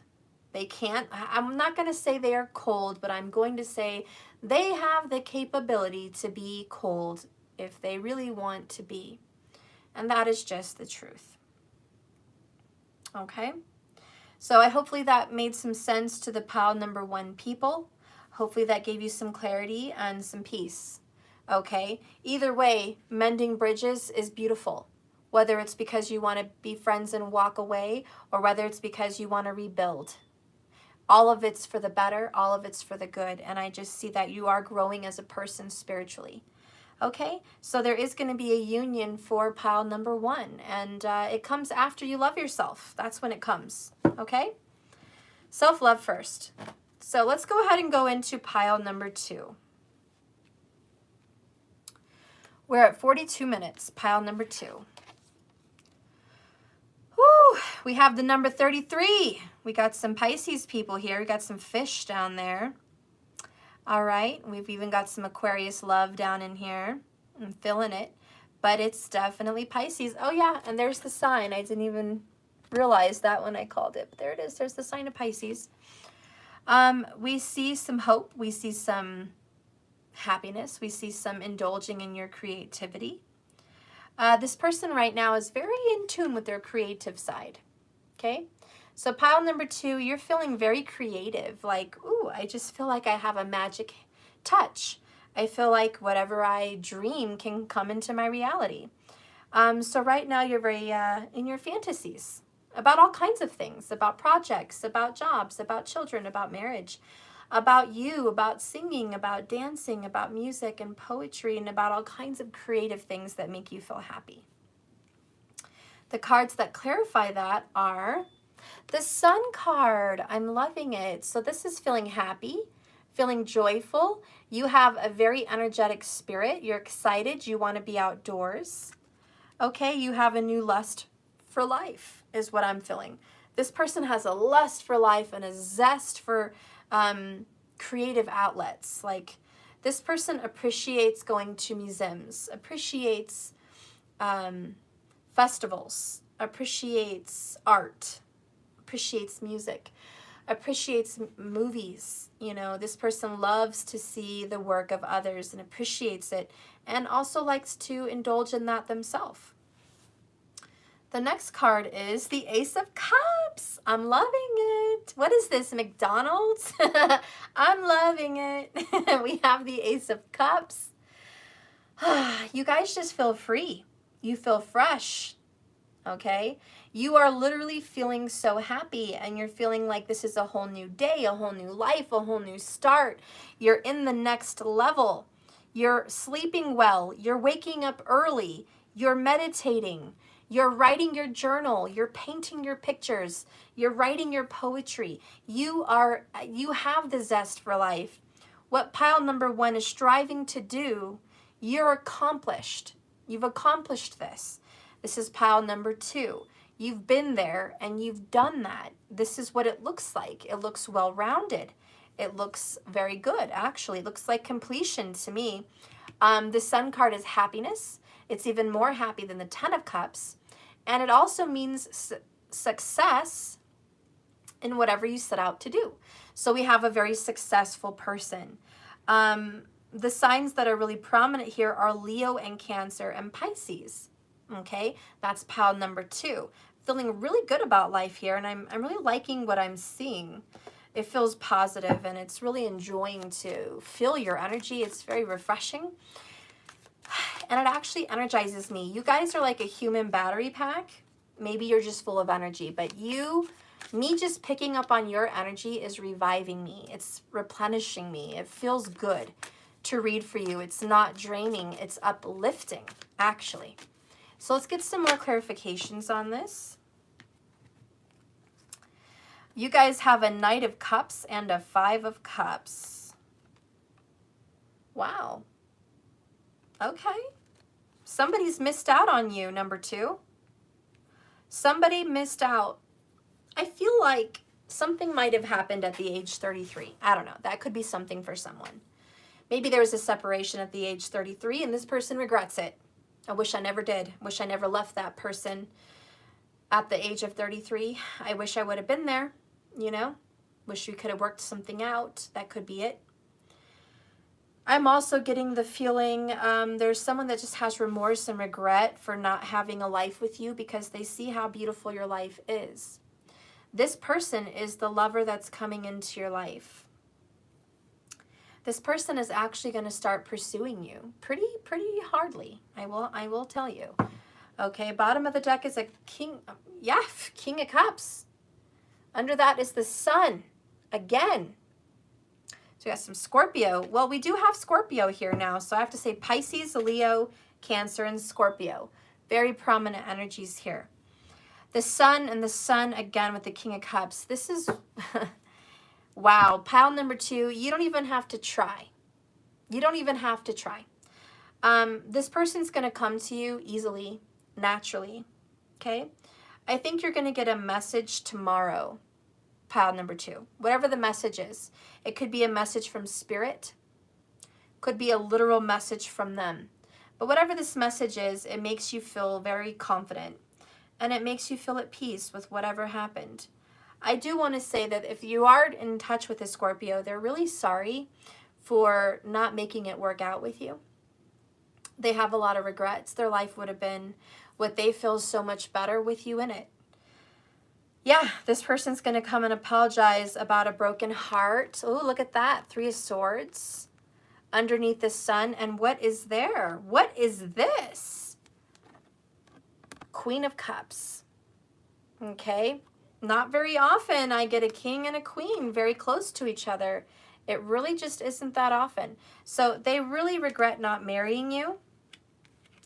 They can't, I'm not going to say they are cold, but I'm going to say they have the capability to be cold if they really want to be. And that is just the truth. Okay? So hopefully that made some sense to the pile number 1 people. Hopefully that gave you some clarity and some peace. Okay? Either way, mending bridges is beautiful. Whether it's because you want to be friends and walk away, or whether it's because you want to rebuild. All of it's for the better, all of it's for the good, and I just see that you are growing as a person spiritually. Okay, so there is going to be a union for pile number 1, and it comes after you love yourself. That's when it comes, okay? Self-love first. So let's go ahead and go into pile number 2. We're at 42 minutes, pile number 2. Woo, we have the number 33. We got some Pisces people here. We got some fish down there. All right, we've even got some Aquarius love down in here. I'm feeling it, but it's definitely Pisces. Oh yeah, and there's the sign. I didn't even realize that when I called it, but there it is. There's the sign of Pisces. We see some hope. We see some happiness. We see some indulging in your creativity. This person right now is very in tune with their creative side, okay? So pile number 2, you're feeling very creative, like, ooh, I just feel like I have a magic touch. I feel like whatever I dream can come into my reality. So right now you're very in your fantasies about all kinds of things, about projects, about jobs, about children, about marriage, about you, about singing, about dancing, about music and poetry, and about all kinds of creative things that make you feel happy. The cards that clarify that are the Sun card. I'm loving it. So this is feeling happy, feeling joyful. You have a very energetic spirit. You're excited. You want to be outdoors. Okay, you have a new lust for life is what I'm feeling. This person has a lust for life and a zest for creative outlets. Like this person appreciates going to museums, appreciates festivals, appreciates art, appreciates music, appreciates movies. You know, this person loves to see the work of others and appreciates it, and also likes to indulge in that themselves. The next card is the Ace of Cups. I'm loving it. What is this, McDonald's? I'm loving it. We have the Ace of Cups. You guys just feel free. You feel fresh. okay? You are literally feeling so happy, and you're feeling like this is a whole new day, a whole new life, a whole new start. You're in the next level. You're sleeping well. You're waking up early. You're meditating. You're writing your journal. You're painting your pictures. You're writing your poetry. You have the zest for life. What pile number 1 is striving to do, you're accomplished. You've accomplished this. This is pile number 2. You've been there and you've done that. This is what it looks like. It looks well-rounded. It looks very good, actually. It looks like completion to me. The Sun card is happiness. It's even more happy than the Ten of Cups. And it also means success in whatever you set out to do. So we have a very successful person. The signs that are really prominent here are Leo and Cancer and Pisces. Okay, that's pile number 2. Feeling really good about life here, and I'm really liking what I'm seeing. It feels positive, and it's really enjoying to feel your energy. It's very refreshing, and it actually energizes me. You guys are like a human battery pack. Maybe you're just full of energy, but me just picking up on your energy is reviving me. It's replenishing me. It feels good to read for you. It's not draining. It's uplifting, actually. So let's get some more clarifications on this. You guys have a Knight of Cups and a 5 of Cups. Wow. Okay. Somebody's missed out on you, number 2. Somebody missed out. I feel like something might have happened at the age 33. I don't know. That could be something for someone. Maybe there was a separation at the age 33 and this person regrets it. I wish I never did. Wish I never left that person at the age of 33. I wish I would have been there, you know. Wish we could have worked something out. That could be it. I'm also getting the feeling there's someone that just has remorse and regret for not having a life with you because they see how beautiful your life is. This person is the lover that's coming into your life. This person is actually going to start pursuing you pretty hardly. I will tell you. Okay, bottom of the deck is a King of Cups. Under that is the Sun again. So we got some Scorpio. Well, we do have Scorpio here now, so I have to say Pisces, Leo, Cancer, and Scorpio. Very prominent energies here. The Sun and the Sun again with the King of Cups. This is wow, pile number 2, you don't even have to try. You don't even have to try. This person's going to come to you easily, naturally, okay? I think you're going to get a message tomorrow, pile number 2. Whatever the message is. It could be a message from Spirit. Could be a literal message from them. But whatever this message is, it makes you feel very confident. And it makes you feel at peace with whatever happened. I do want to say that if you are in touch with a Scorpio, they're really sorry for not making it work out with you. They have a lot of regrets. Their life would have been what they feel so much better with you in it. Yeah, this person's going to come and apologize about a broken heart. Oh, look at that. 3 of Swords underneath the Sun. And what is there? What is this? Queen of Cups. Okay. Not very often I get a king and a queen very close to each other. It really just isn't that often. So they really regret not marrying you.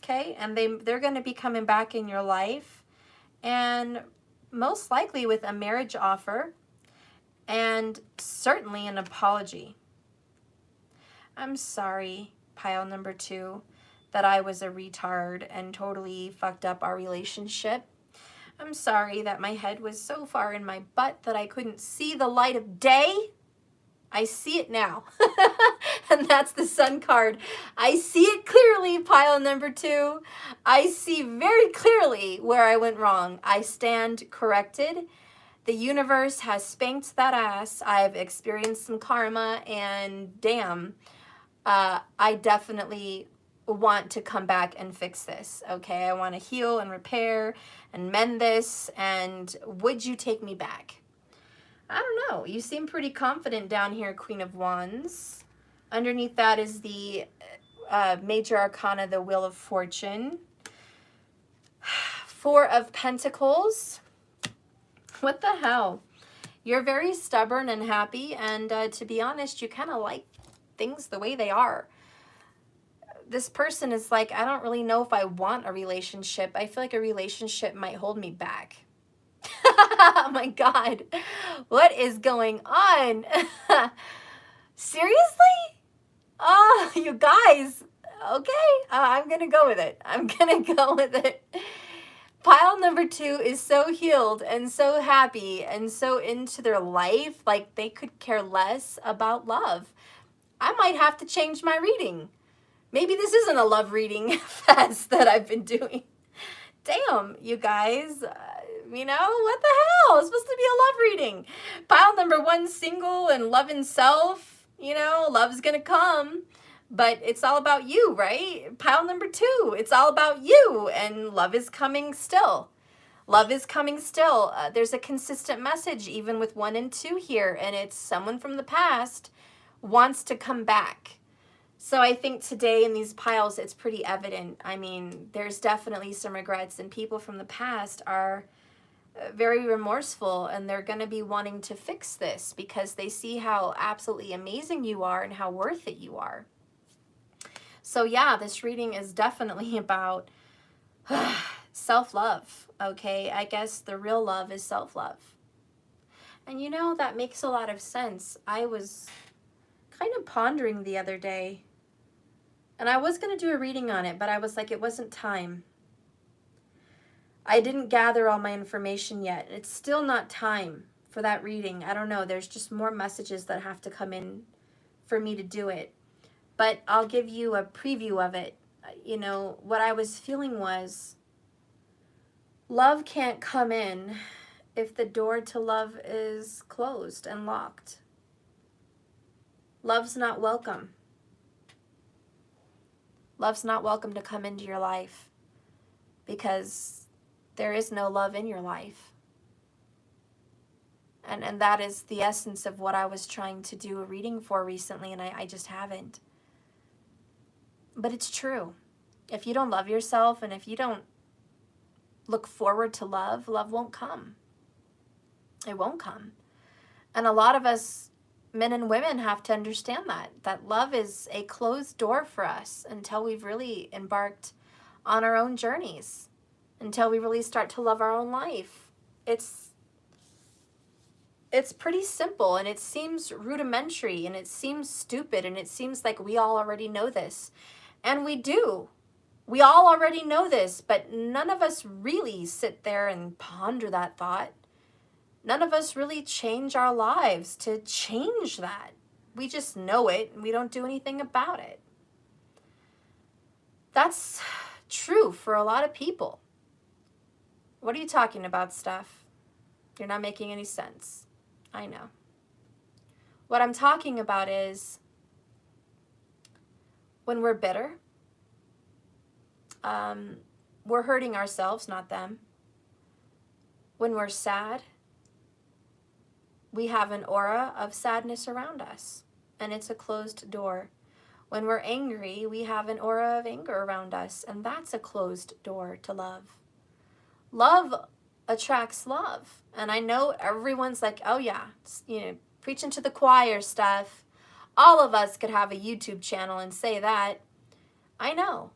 Okay, and they're going to be coming back in your life. And most likely with a marriage offer. And certainly an apology. I'm sorry, pile number 2, that I was a retard and totally fucked up our relationship. I'm sorry that my head was so far in my butt that I couldn't see the light of day. I see it now. And that's the Sun card. I see it clearly, pile number 2. I see very clearly where I went wrong. I stand corrected. The universe has spanked that ass. I've experienced some karma, and damn, I definitely want to come back and fix this. Okay, I want to heal and repair and mend this, and would you take me back? I don't know. You seem pretty confident down here, Queen of Wands. Underneath that is the major arcana, the Wheel of Fortune. Four of Pentacles. What the hell? You're very stubborn and happy, and to be honest, you kind of like things the way they are. This person is like, I don't really know if I want a relationship. I feel like a relationship might hold me back. Oh my God. What is going on? Seriously? Oh, you guys. Okay, I'm going to go with it. I'm going to go with it. Pile number 2 is so healed and so happy and so into their life, like they could care less about love. I might have to change my reading. Maybe this isn't a love reading fest that I've been doing. Damn, you guys. You know, what the hell? It's supposed to be a love reading. Pile number 1, single and loving self. You know, love's going to come. But it's all about you, right? Pile number 2, it's all about you. And love is coming still. Love is coming still. There's a consistent message even with 1 and 2 here. And it's someone from the past wants to come back. So I think today in these piles, it's pretty evident. I mean, there's definitely some regrets. And people from the past are very remorseful. And they're going to be wanting to fix this because they see how absolutely amazing you are and how worth it you are. So yeah, this reading is definitely about self-love, okay? I guess the real love is self-love. And you know, that makes a lot of sense. I was kind of pondering the other day, and I was going to do a reading on it, but I was like, it wasn't time. I didn't gather all my information yet. It's still not time for that reading. I don't know. There's just more messages that have to come in for me to do it. But I'll give you a preview of it. You know, what I was feeling was love can't come in if the door to love is closed and locked. Love's not welcome. Love's not welcome to come into your life because there is no love in your life. And that is the essence of what I was trying to do a reading for recently, and I just haven't. But it's true. If you don't love yourself and if you don't look forward to love, love won't come. It won't come. And a lot of us, men and women, have to understand that love is a closed door for us until we've really embarked on our own journeys, until we really start to love our own life. It's pretty simple, and it seems rudimentary, and it seems stupid, and it seems like we all already know this. And we do. We all already know this, but none of us really sit there and ponder that thought. None of us really change our lives to change that. We just know it, and we don't do anything about it. That's true for a lot of people. What are you talking about, Steph? You're not making any sense. I know. What I'm talking about is when we're bitter, we're hurting ourselves, not them. When we're sad, we have an aura of sadness around us, and it's a closed door. When we're angry, we have an aura of anger around us, and that's a closed door to love. Love attracts love. And I know everyone's like, oh yeah, you know, preaching to the choir stuff. All of us could have a YouTube channel and say that. I know.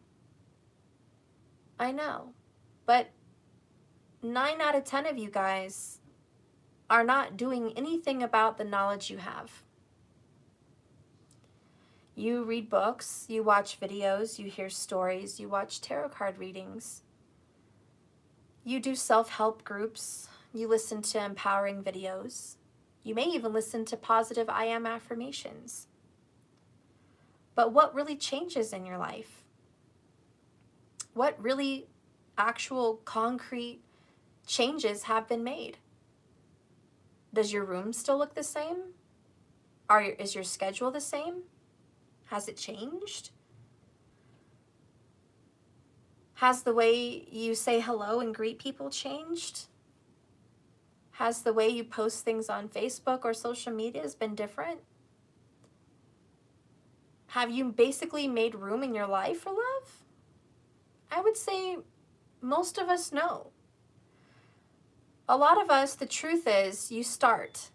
But 9 out of 10 of you guys are not doing anything about the knowledge you have. You read books, you watch videos, you hear stories, you watch tarot card readings. You do self-help groups, you listen to empowering videos. You may even listen to positive I am affirmations. But what really changes in your life? What really actual concrete changes have been made? Does your room still look the same? Is your schedule the same? Has it changed? Has the way you say hello and greet people changed? Has the way you post things on Facebook or social media has been different? Have you basically made room in your life for love? I would say most of us know. a lot of us, the truth is, you start.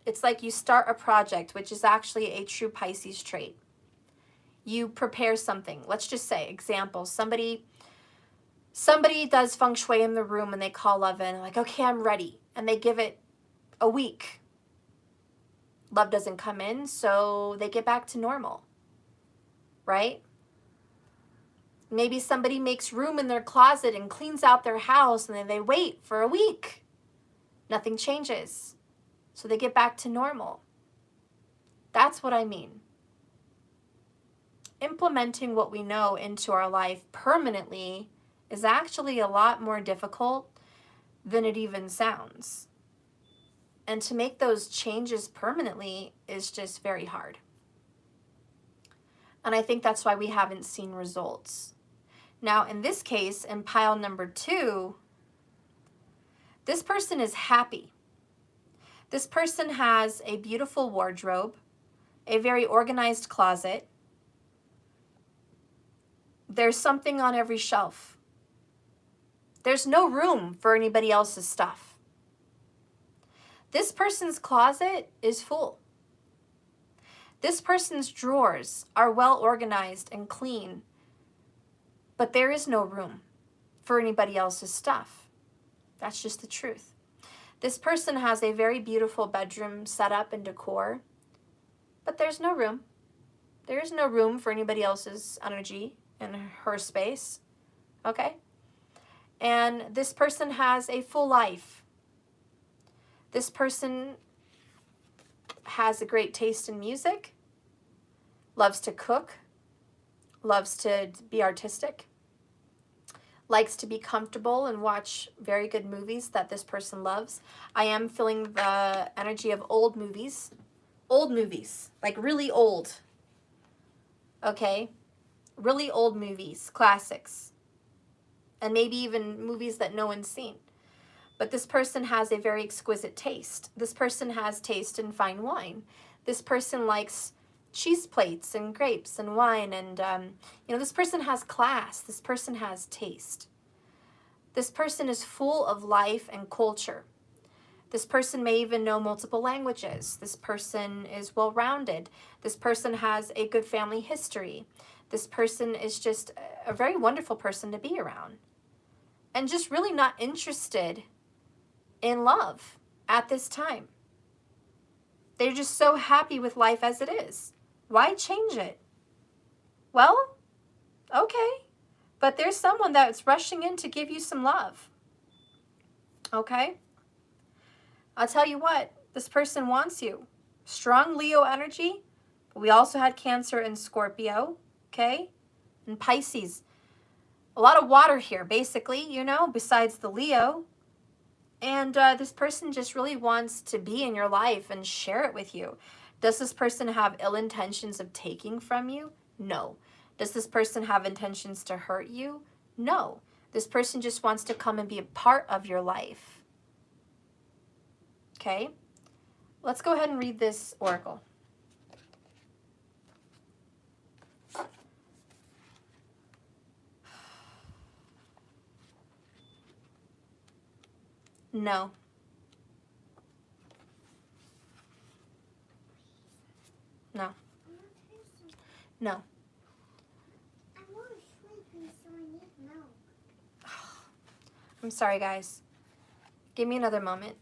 It's like you start a project, which is actually a true Pisces trait. You prepare something. Let's just say, example, somebody does feng shui in the room and they call love in, like, okay, I'm ready. And they give it a week. Love doesn't come in, so they get back to normal, right? Maybe somebody makes room in their closet and cleans out their house, and then they wait for a week. Nothing changes. So they get back to normal. That's what I mean. Implementing what we know into our life permanently is actually a lot more difficult than it even sounds. And to make those changes permanently is just very hard. And I think that's why we haven't seen results. Now, in this case, in pile number 2, this person is happy. This person has a beautiful wardrobe, a very organized closet. There's something on every shelf. There's no room for anybody else's stuff. This person's closet is full. This person's drawers are well organized and clean, but there is no room for anybody else's stuff. That's just the truth. This person has a very beautiful bedroom setup and decor, but there's no room. There is no room for anybody else's energy in her space, okay? And this person has a full life. This person has a great taste in music, loves to cook, loves to be artistic, likes to be comfortable and watch very good movies that this person loves. I am feeling the energy of old movies, like really old, okay? Really old movies, classics, and maybe even movies that no one's seen. But this person has a very exquisite taste. This person has taste in fine wine. This person likes cheese plates and grapes and wine, and this person has class. This person has taste. This person is full of life and culture. This person may even know multiple languages. This person is well-rounded. This person has a good family history. This person is just a very wonderful person to be around, and just really not interested in love at this time. They're just so happy with life as it is. Why change it? Well, okay, but there's someone that's rushing in to give you some love. Okay? I'll tell you what, this person wants you. Strong Leo energy, but we also had Cancer and Scorpio, okay? And Pisces. A lot of water here, basically, besides the Leo. And this person just really wants to be in your life and share it with you. Does this person have ill intentions of taking from you? No. Does this person have intentions to hurt you? No. This person just wants to come and be a part of your life. Okay? Let's go ahead and read this oracle. No. No. No. I'm sorry, guys. Give me another moment.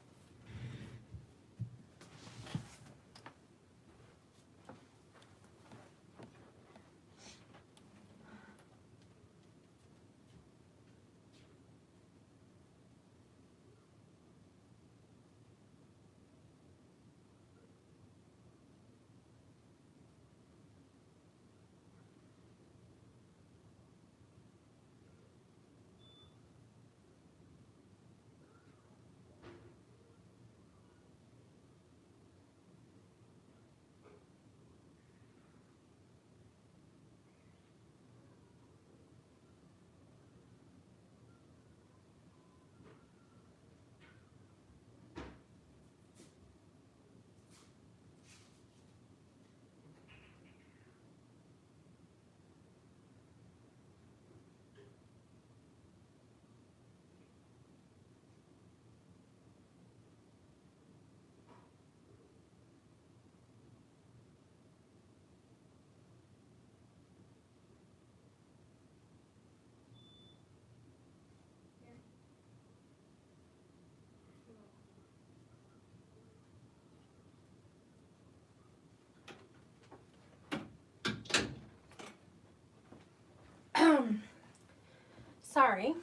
Sorry.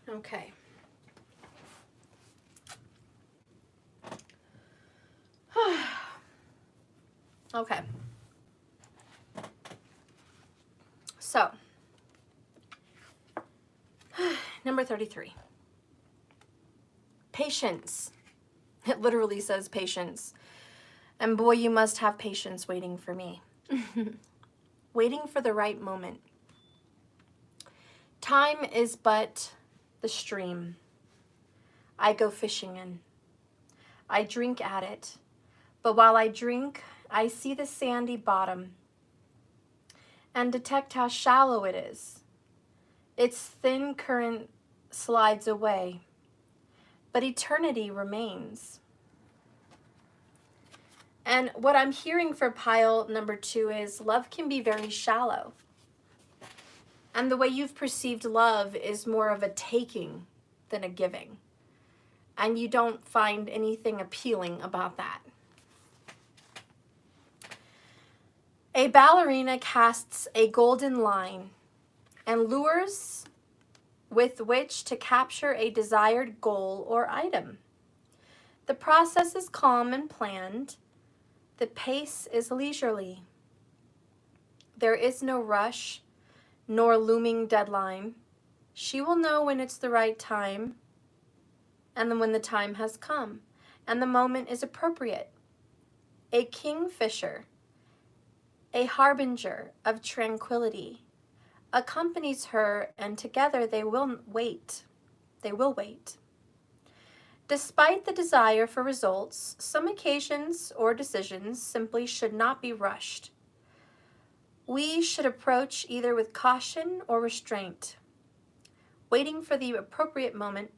Okay. Okay. So, number 33. Patience. It literally says patience. And boy, you must have patience waiting for me. Waiting for the right moment. Time is but the stream I go fishing in. I drink at it, but while I drink, I see the sandy bottom and detect how shallow it is. Its thin current slides away, but eternity remains. And what I'm hearing for pile number 2 is love can be very shallow. And the way you've perceived love is more of a taking than a giving. And you don't find anything appealing about that. A ballerina casts a golden line and lures with which to capture a desired goal or item. The process is calm and planned. The pace is leisurely. There is no rush nor looming deadline. She will know when it's the right time and then when the time has come and the moment is appropriate. A kingfisher, a harbinger of tranquility, accompanies her, and together they will wait. They will wait. Despite the desire for results, some occasions or decisions simply should not be rushed. We should approach either with caution or restraint, waiting for the appropriate moment,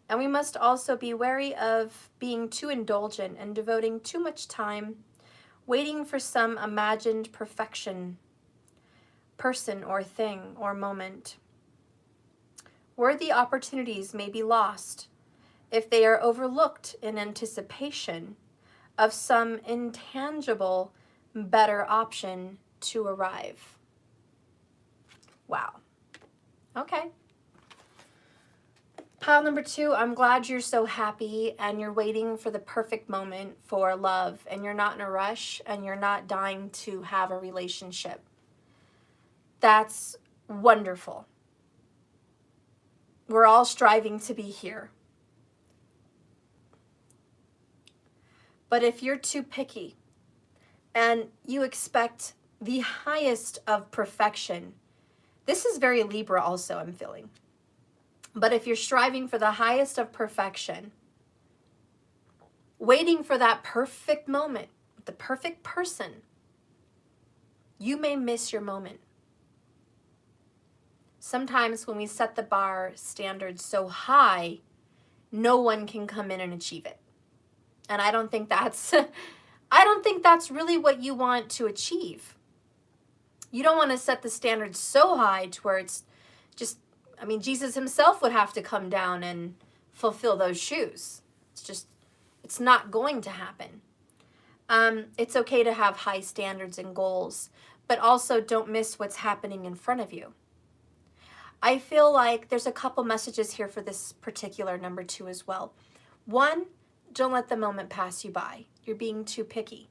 and we must also be wary of being too indulgent and devoting too much time waiting for some imagined perfection, person or thing or moment. Worthy opportunities may be lost if they are overlooked in anticipation of some intangible, better option to arrive. Wow. Okay. Pile number 2, I'm glad you're so happy and you're waiting for the perfect moment for love and you're not in a rush and you're not dying to have a relationship. That's wonderful. We're all striving to be here. But if you're too picky and you expect the highest of perfection, this is very Libra also, I'm feeling. But if you're striving for the highest of perfection, waiting for that perfect moment, the perfect person, you may miss your moment. Sometimes when we set the bar standard so high, no one can come in and achieve it. And I don't think that's really what you want to achieve. You don't want to set the standard so high to where it's just, I mean, Jesus himself would have to come down and fulfill those shoes. It's not going to happen. It's okay to have high standards and goals, but also don't miss what's happening in front of you. I feel like there's a couple messages here for this particular number 2 as well. 1, don't let the moment pass you by. You're being too picky.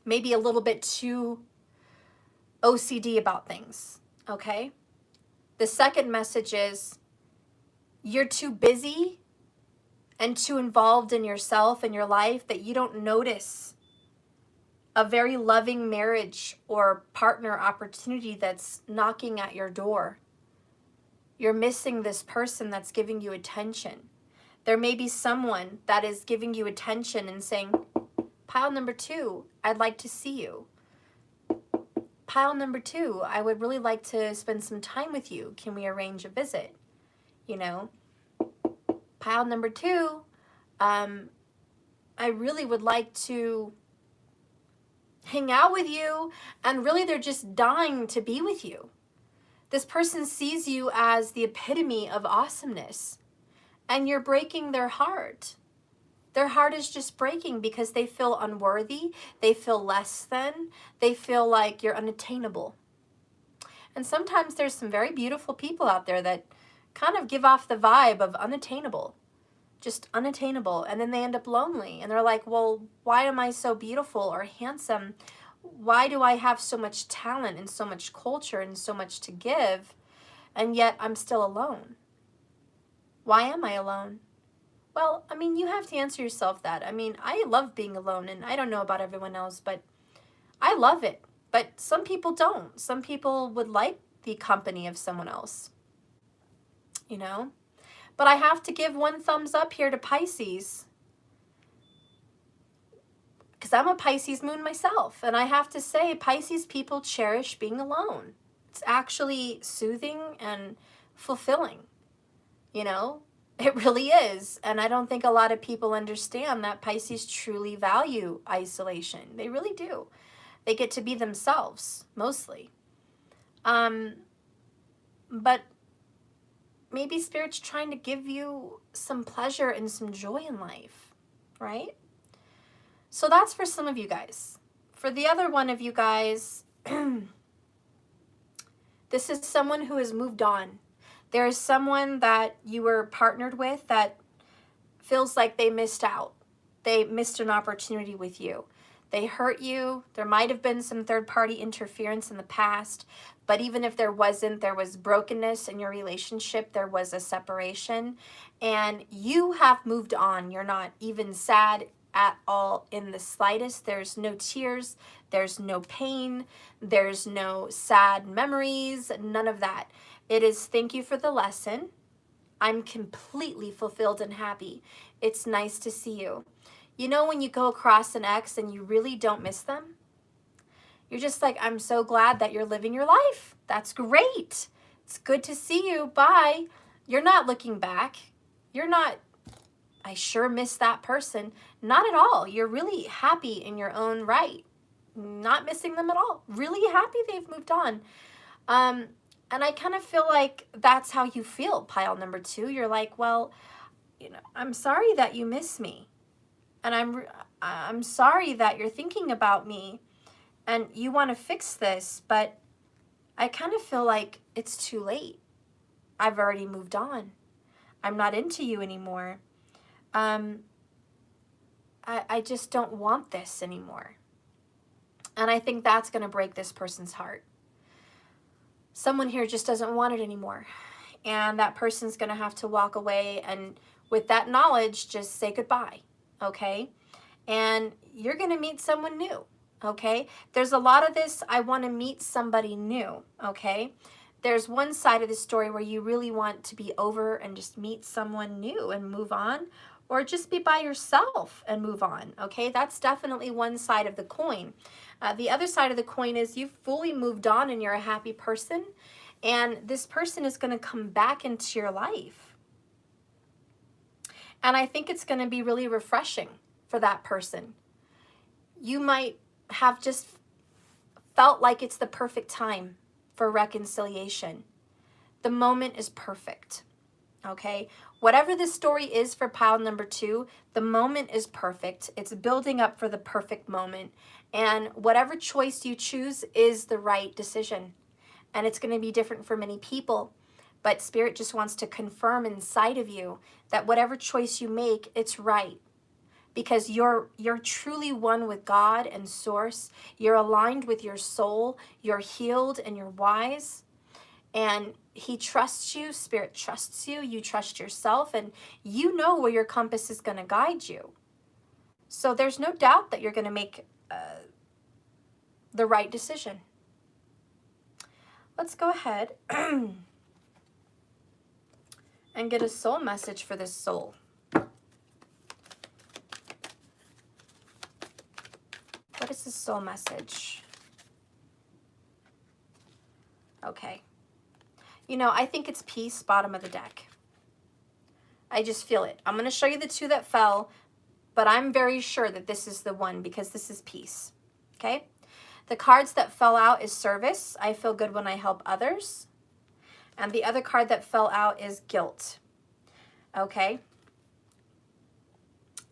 Maybe a little bit too OCD about things, okay? The second message is you're too busy and too involved in yourself and your life that you don't notice a very loving marriage or partner opportunity that's knocking at your door. You're missing this person that's giving you attention. There may be someone that is giving you attention and saying, pile number 2, I'd like to see you. Pile number 2, I would really like to spend some time with you. Can we arrange a visit? You know, pile number 2, I really would like to hang out with you, and really they're just dying to be with you. This person sees you as the epitome of awesomeness, and you're breaking their heart. Their heart is just breaking because they feel unworthy, they feel less than, they feel like you're unattainable. And sometimes there's some very beautiful people out there that kind of give off the vibe of unattainable, just unattainable. And then they end up lonely. And they're like, well, why am I so beautiful or handsome? Why do I have so much talent and so much culture and so much to give? And yet I'm still alone. Why am I alone? Well, I mean, you have to answer yourself that. I mean, I love being alone, and I don't know about everyone else, but I love it. But some people don't. Some people would like the company of someone else, you know? But I have to give one thumbs up here to Pisces, because I'm a Pisces moon myself. And I have to say, Pisces people cherish being alone. It's actually soothing and fulfilling, you know? It really is. And I don't think a lot of people understand that Pisces truly value isolation. They really do. They get to be themselves, mostly. But maybe Spirit's trying to give you some pleasure and some joy in life, right? So that's for some of you guys. For the other one of you guys, this is someone who has moved on. There is someone that you were partnered with that feels like they missed out. They missed an opportunity with you. They hurt you. There might have been some third-party interference in the past, but even if there wasn't, there was brokenness in your relationship. There was a separation, and you have moved on. You're not even sad at all in the slightest. There's no tears. There's no pain. There's no sad memories. None of that. It is thank you for the lesson. I'm completely fulfilled and happy. It's nice to see you. You know when you go across an ex and you really don't miss them? You're just like, I'm so glad that you're living your life. That's great. It's good to see you. Bye. You're not looking back. You're not, I sure miss that person. Not at all. You're really happy in your own right. Not missing them at all. Really happy they've moved on. And I kind of feel like that's how you feel, pile number 2. You're like, well, you know, I'm sorry that you miss me. And I'm sorry that you're thinking about me and you want to fix this, but I kind of feel like it's too late. I've already moved on. I'm not into you anymore. I just don't want this anymore. And I think that's going to break this person's heart. Someone here just doesn't want it anymore. And that person's going to have to walk away and with that knowledge, just say goodbye, okay? And you're going to meet someone new, okay? There's a lot of this, I want to meet somebody new, okay? There's one side of the story where you really want to be over and just meet someone new and move on, or just be by yourself and move on, okay? That's definitely one side of the coin. The other side of the coin is you've fully moved on and you're a happy person, and this person is going to come back into your life. And I think it's going to be really refreshing for that person. You might have just felt like it's the perfect time for reconciliation. The moment is perfect, okay? Whatever the story is for pile number 2, the moment is perfect. It's building up for the perfect moment. And whatever choice you choose is the right decision. And it's going to be different for many people. But Spirit just wants to confirm inside of you that whatever choice you make, it's right. Because you're truly one with God and Source. You're aligned with your soul. You're healed and you're wise. And He trusts you. Spirit trusts you. You trust yourself. And you know where your compass is going to guide you. So there's no doubt that you're going to make the right decision. Let's go ahead and get a soul message for this soul. What is the soul message? Okay. You know, I think it's peace, bottom of the deck. I just feel it. I'm going to show you the 2 that fell, but I'm very sure that this is the one because this is peace. Okay? The cards that fell out is service. I feel good when I help others. And the other card that fell out is guilt. Okay?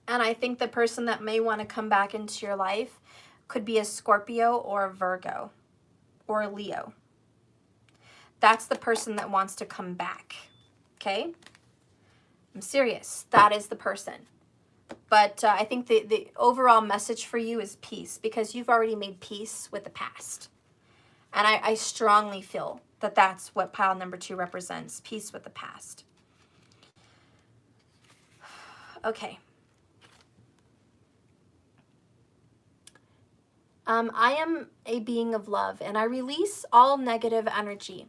And I think the person that may want to come back into your life could be a Scorpio or a Virgo or a Leo. That's the person that wants to come back. Okay? I'm serious. That is the person. But I think the overall message for you is peace, because you've already made peace with the past. And I strongly feel that that's what pile number 2 represents, peace with the past. Okay. I am a being of love, and I release all negative energy.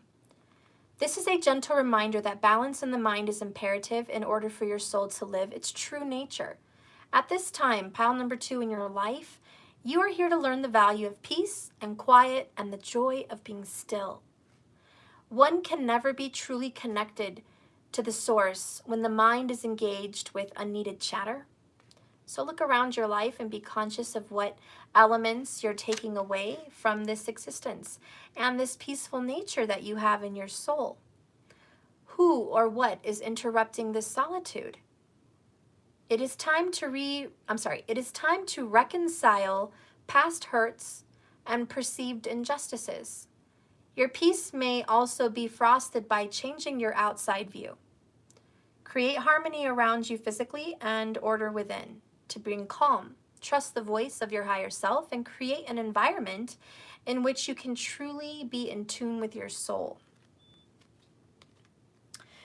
This is a gentle reminder that balance in the mind is imperative in order for your soul to live its true nature. At this time, pile number 2 in your life, you are here to learn the value of peace and quiet and the joy of being still. One can never be truly connected to the source when the mind is engaged with unneeded chatter. So look around your life and be conscious of what elements you're taking away from this existence and this peaceful nature that you have in your soul. Who or what is interrupting this solitude? It is time to reconcile past hurts and perceived injustices. Your peace may also be frosted by changing your outside view. Create harmony around you physically and order within. To bring calm, trust the voice of your higher self and create an environment in which you can truly be in tune with your soul.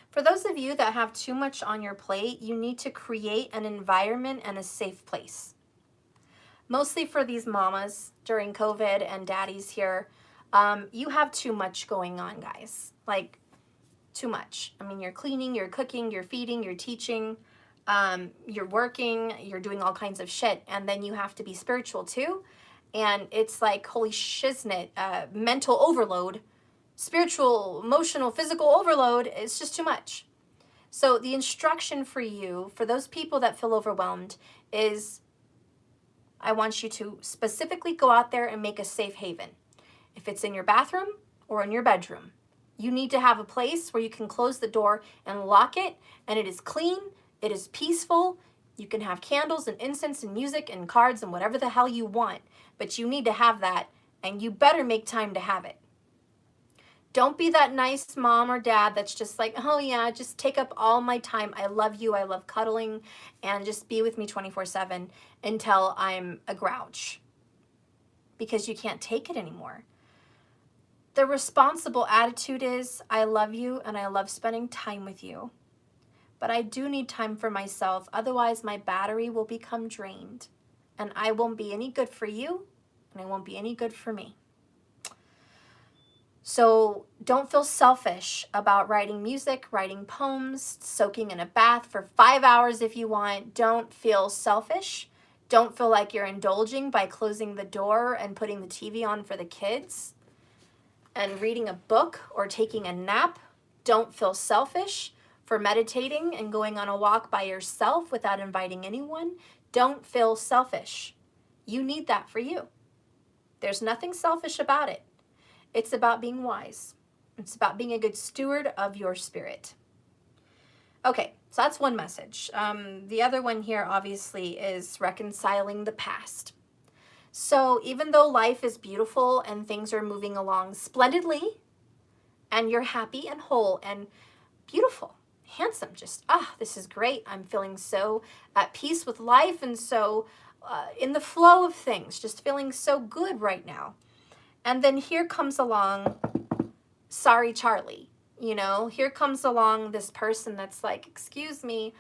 For those of you that have too much on your plate, you need to create an environment and a safe place. Mostly for these mamas during COVID and daddies here, you have too much going on, guys. Like, too much. I mean, you're cleaning, you're cooking, you're feeding, you're teaching, you're working, you're doing all kinds of shit, and then you have to be spiritual too. And it's like, holy shiznit, mental overload, spiritual, emotional, physical overload. It's just too much. So the instruction for you, for those people that feel overwhelmed, is I want you to specifically go out there and make a safe haven. If it's in your bathroom or in your bedroom, you need to have a place where you can close the door and lock it, and it is clean, it is peaceful. You can have candles and incense and music and cards and whatever the hell you want, but you need to have that, and you better make time to have it. Don't be that nice mom or dad that's just like, oh yeah, just take up all my time. I love you, I love cuddling, and just be with me 24/7 until I'm a grouch, because you can't take it anymore. The responsible attitude is, I love you and I love spending time with you. But I do need time for myself, otherwise my battery will become drained. And I won't be any good for you, and I won't be any good for me. So don't feel selfish about writing music, writing poems, soaking in a bath for 5 hours if you want. Don't feel selfish. Don't feel like you're indulging by closing the door and putting the TV on for the kids and reading a book or taking a nap. Don't feel selfish for meditating and going on a walk by yourself without inviting anyone. Don't feel selfish. You need that for you. There's nothing selfish about it. It's about being wise. It's about being a good steward of your spirit. Okay, so that's one message. The other one here, obviously, is reconciling the past. So even though life is beautiful and things are moving along splendidly, and you're happy and whole and beautiful, handsome, just, this is great. I'm feeling so at peace with life and so in the flow of things, just feeling so good right now. And then here comes along, sorry, Charlie, here comes along this person that's like, excuse me,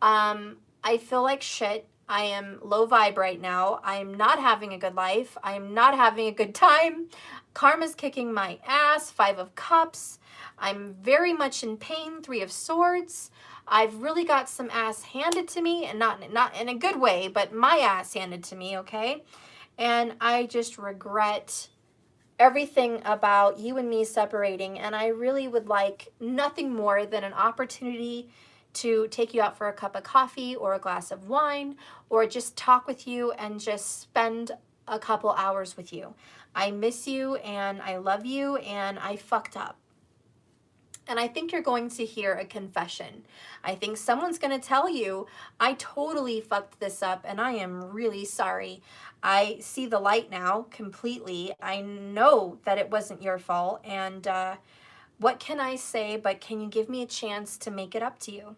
I feel like shit. I am low vibe right now. I am not having a good life. I am not having a good time. Karma's kicking my ass. 5 of Cups. I'm very much in pain. 3 of Swords. I've really got some ass handed to me, and not in a good way, but my ass handed to me, okay? And I just regret everything about you and me separating, and I really would like nothing more than an opportunity to take you out for a cup of coffee or a glass of wine, or just talk with you and just spend a couple hours with you. I miss you and I love you and I fucked up. And I think you're going to hear a confession. I think someone's going to tell you, I totally fucked this up and I am really sorry. I see the light now completely. I know that it wasn't your fault, and What can I say, but can you give me a chance to make it up to you?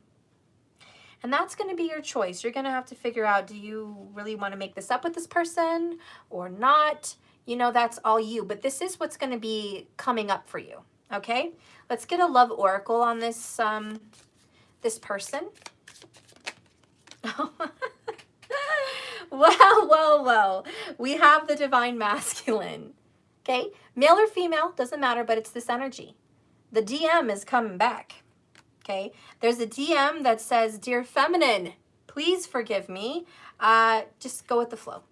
And that's going to be your choice. You're going to have to figure out, do you really want to make this up with this person or not? You know, that's all you. But this is what's going to be coming up for you, okay? Let's get a love oracle on this, this person. Well. We have the divine masculine, okay? Male or female, doesn't matter, but it's this energy. The DM is coming back. Okay, there's a DM that says, "Dear feminine, please forgive me." Just go with the flow.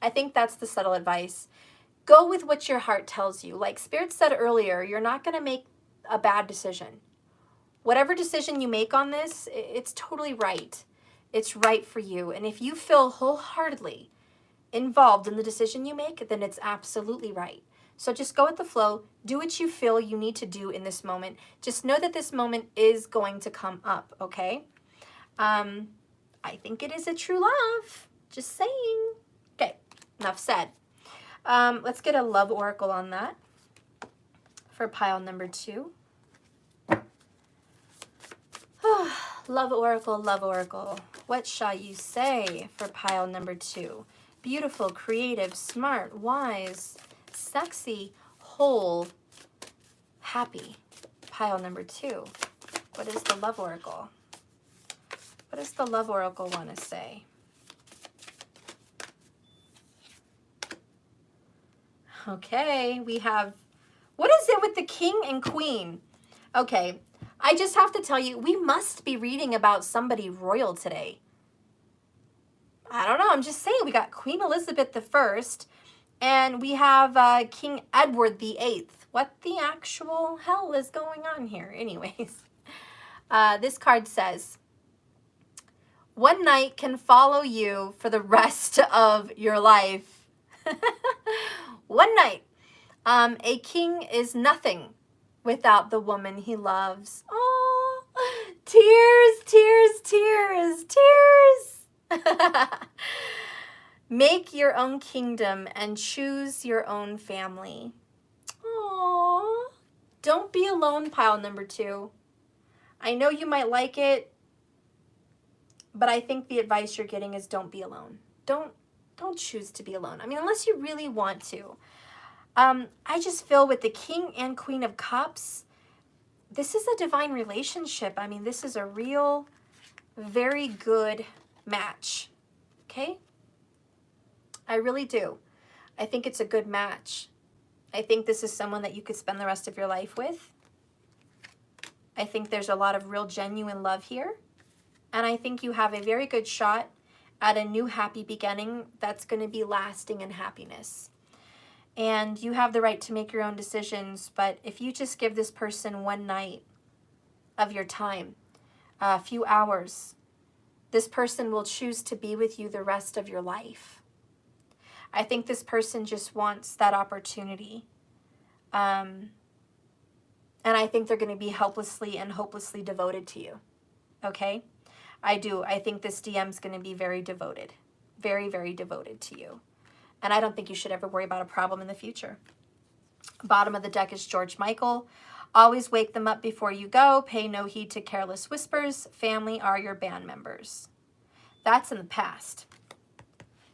I think that's the subtle advice. Go with what your heart tells you. Like Spirit said earlier, you're not going to make a bad decision. Whatever decision you make on this, it's totally right. It's right for you. And if you feel wholeheartedly involved in the decision you make, then it's absolutely right. So just go with the flow. Do what you feel you need to do in this moment. Just know that this moment is going to come up, okay? I think it is a true love. Just saying. Okay, enough said. Let's get a love oracle on that for pile number 2. Love oracle, love oracle. What shall you say for pile number 2? Beautiful, creative, smart, wise, sexy, whole, happy. Pile number 2. What is the love oracle? What does the love oracle want to say? Okay, we have, what is it with the king and queen? Okay, I just have to tell you, we must be reading about somebody royal today. I don't know, I'm just saying, we got Queen Elizabeth I, and we have King Edward VIII. What the actual hell is going on here? Anyways, this card says, one night can follow you for the rest of your life. One night. A king is nothing without the woman he loves. Oh, tears, tears, tears, tears. Make your own kingdom and choose your own family. Aww. Don't be alone, pile number 2. I know you might like it, but I think the advice you're getting is don't be alone. Don't choose to be alone. I mean, unless you really want to. I just feel with the King and Queen of Cups, this is a divine relationship. I mean, this is a real, very good match. Okay? I really do. I think it's a good match. I think this is someone that you could spend the rest of your life with. I think there's a lot of real genuine love here. And I think you have a very good shot at a new happy beginning that's going to be lasting in happiness. And you have the right to make your own decisions, but if you just give this person one night of your time, a few hours, this person will choose to be with you the rest of your life. I think this person just wants that opportunity. And I think they're going to be helplessly and hopelessly devoted to you. Okay? I do. I think this DM is going to be very devoted. Very, very devoted to you. And I don't think you should ever worry about a problem in the future. Bottom of the deck is George Michael. Always wake them up before you go. Pay no heed to careless whispers. Family are your band members. That's in the past.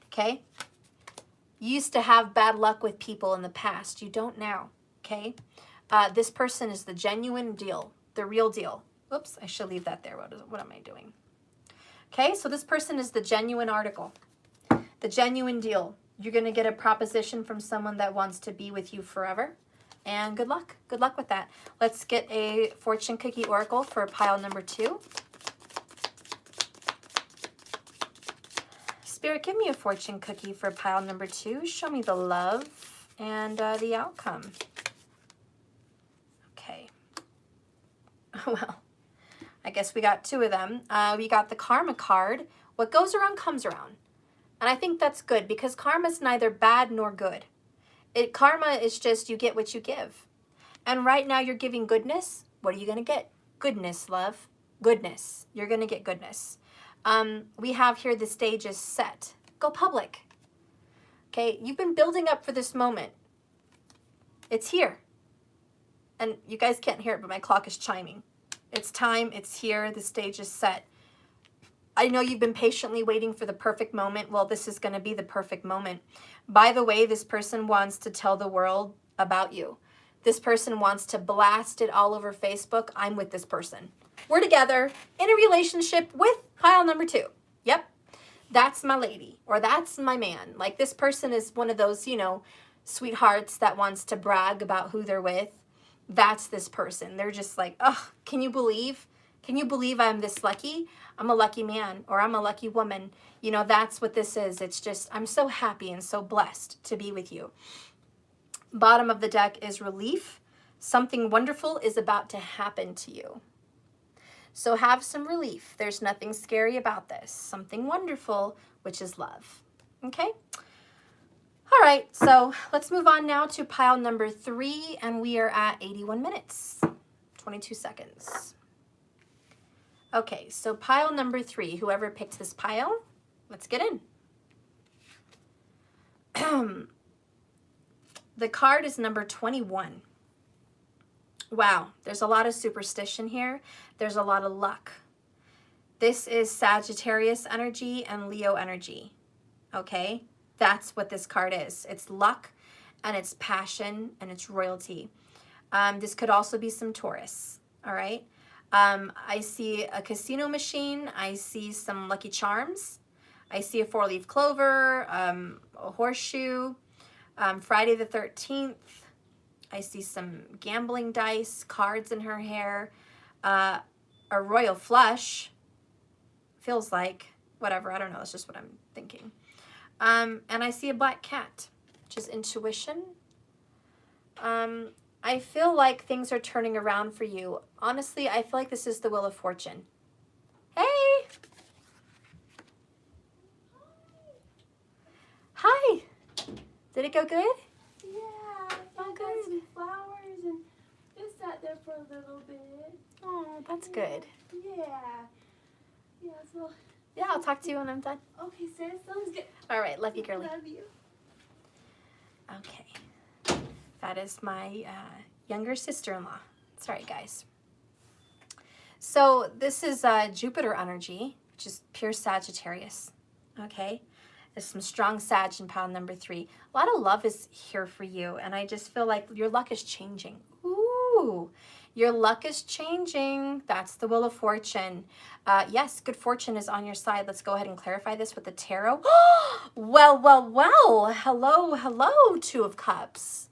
Okay? You used to have bad luck with people in the past. You don't now. Okay? This person is the genuine deal. The real deal. Oops, I should leave that there. What am I doing? Okay, so this person is the genuine article. The genuine deal. You're going to get a proposition from someone that wants to be with you forever. And good luck. Good luck with that. Let's get a fortune cookie oracle for pile number 2. Spirit, give me a fortune cookie for pile number 2. Show me the love and the outcome. Okay. Well, I guess we got 2 of them. We got the karma card. What goes around comes around. And I think that's good because karma is neither bad nor good. Karma is just you get what you give. And right now you're giving goodness. What are you going to get? Goodness, love. Goodness. You're going to get goodness. We have here the stage is set. Go public. Okay, you've been building up for this moment. It's here. and you guys can't hear it, but my clock is chiming. It's time. It's here. The stage is set. I know you've been patiently waiting for the perfect moment. Well, this is going to be the perfect moment. By the way, this person wants to tell the world about you. This person wants to blast it all over Facebook. I'm with this person. We're together in a relationship with pile number 2. Yep. That's my lady, or that's my man. Like, this person is one of those, you know, sweethearts that wants to brag about who they're with. That's this person. They're just like, oh, can you believe? Can you believe I'm this lucky? I'm a lucky man, or I'm a lucky woman. You know, that's what this is. It's just, I'm so happy and so blessed to be with you. Bottom of the deck is relief. Something wonderful is about to happen to you. So have some relief. There's nothing scary about this. Something wonderful, which is love. Okay? All right, so let's move on now to pile number 3, and we are at 81 minutes, 22 seconds. Okay, so pile number 3, whoever picked this pile, let's get in. The card is number 21. Wow, there's a lot of superstition here. There's a lot of luck. This is Sagittarius energy and Leo energy, okay? That's what this card is. It's luck, and it's passion, and it's royalty. This could also be some Taurus, all right? I see a casino machine. I see some Lucky Charms. I see a 4-leaf clover, a horseshoe, Friday the 13th. I see some gambling dice, cards in her hair, a royal flush, feels like, whatever, I don't know, it's just what I'm thinking. And I see a black cat, which is intuition. I feel like things are turning around for you. Honestly, I feel like this is the Wheel of Fortune. Hey! Hi! Did it go good? Yeah, Oh, I got good. some flowers and just sat there for a little bit. Oh, that's good. Yeah. Yeah, so. Yeah, I'll talk to you when I'm done. Okay, sis, sounds good. All right, love you, girly. Love you. Okay. That is my younger sister-in-law. Sorry, guys. So this is Jupiter energy, which is pure Sagittarius. Okay. There's some strong Sag in pile number 3. A lot of love is here for you, and I just feel like your luck is changing. Ooh, your luck is changing. That's the Wheel of Fortune. Yes, good fortune is on your side. Let's go ahead and clarify this with the tarot. Well, well, well. Hello, hello, 2 of Cups.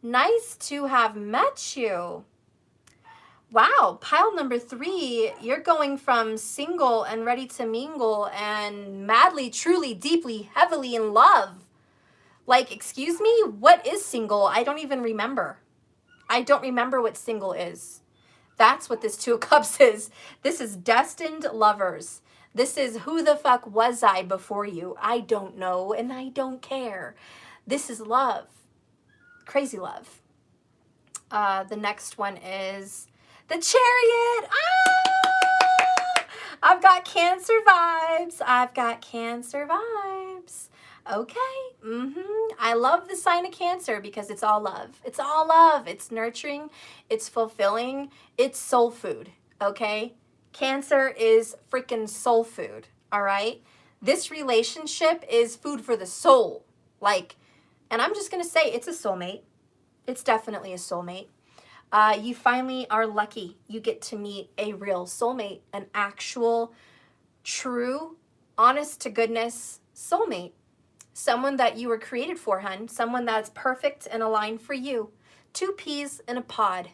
Nice to have met you. Wow, pile number 3, you're going from single and ready to mingle and madly, truly, deeply, heavily in love. Like, excuse me, what is single? I don't even remember. I don't remember what single is. That's what this 2 of Cups is. This is destined lovers. This is who the fuck was I before you? I don't know, and I don't care. This is love. Crazy love. The next one is the Chariot. Ah! I've got Cancer vibes. I've got Cancer vibes. Okay. I love the sign of Cancer because it's all love. It's all love. It's nurturing. It's fulfilling. It's soul food. Okay. Cancer is freaking soul food. All right. This relationship is food for the soul. Like, and I'm just going to say it's a soulmate. It's definitely a soulmate. You finally are lucky. You get to meet a real soulmate, an actual, true, honest to goodness soulmate. Someone that you were created for, hun. Someone that's perfect and aligned for you. 2 peas in a pod.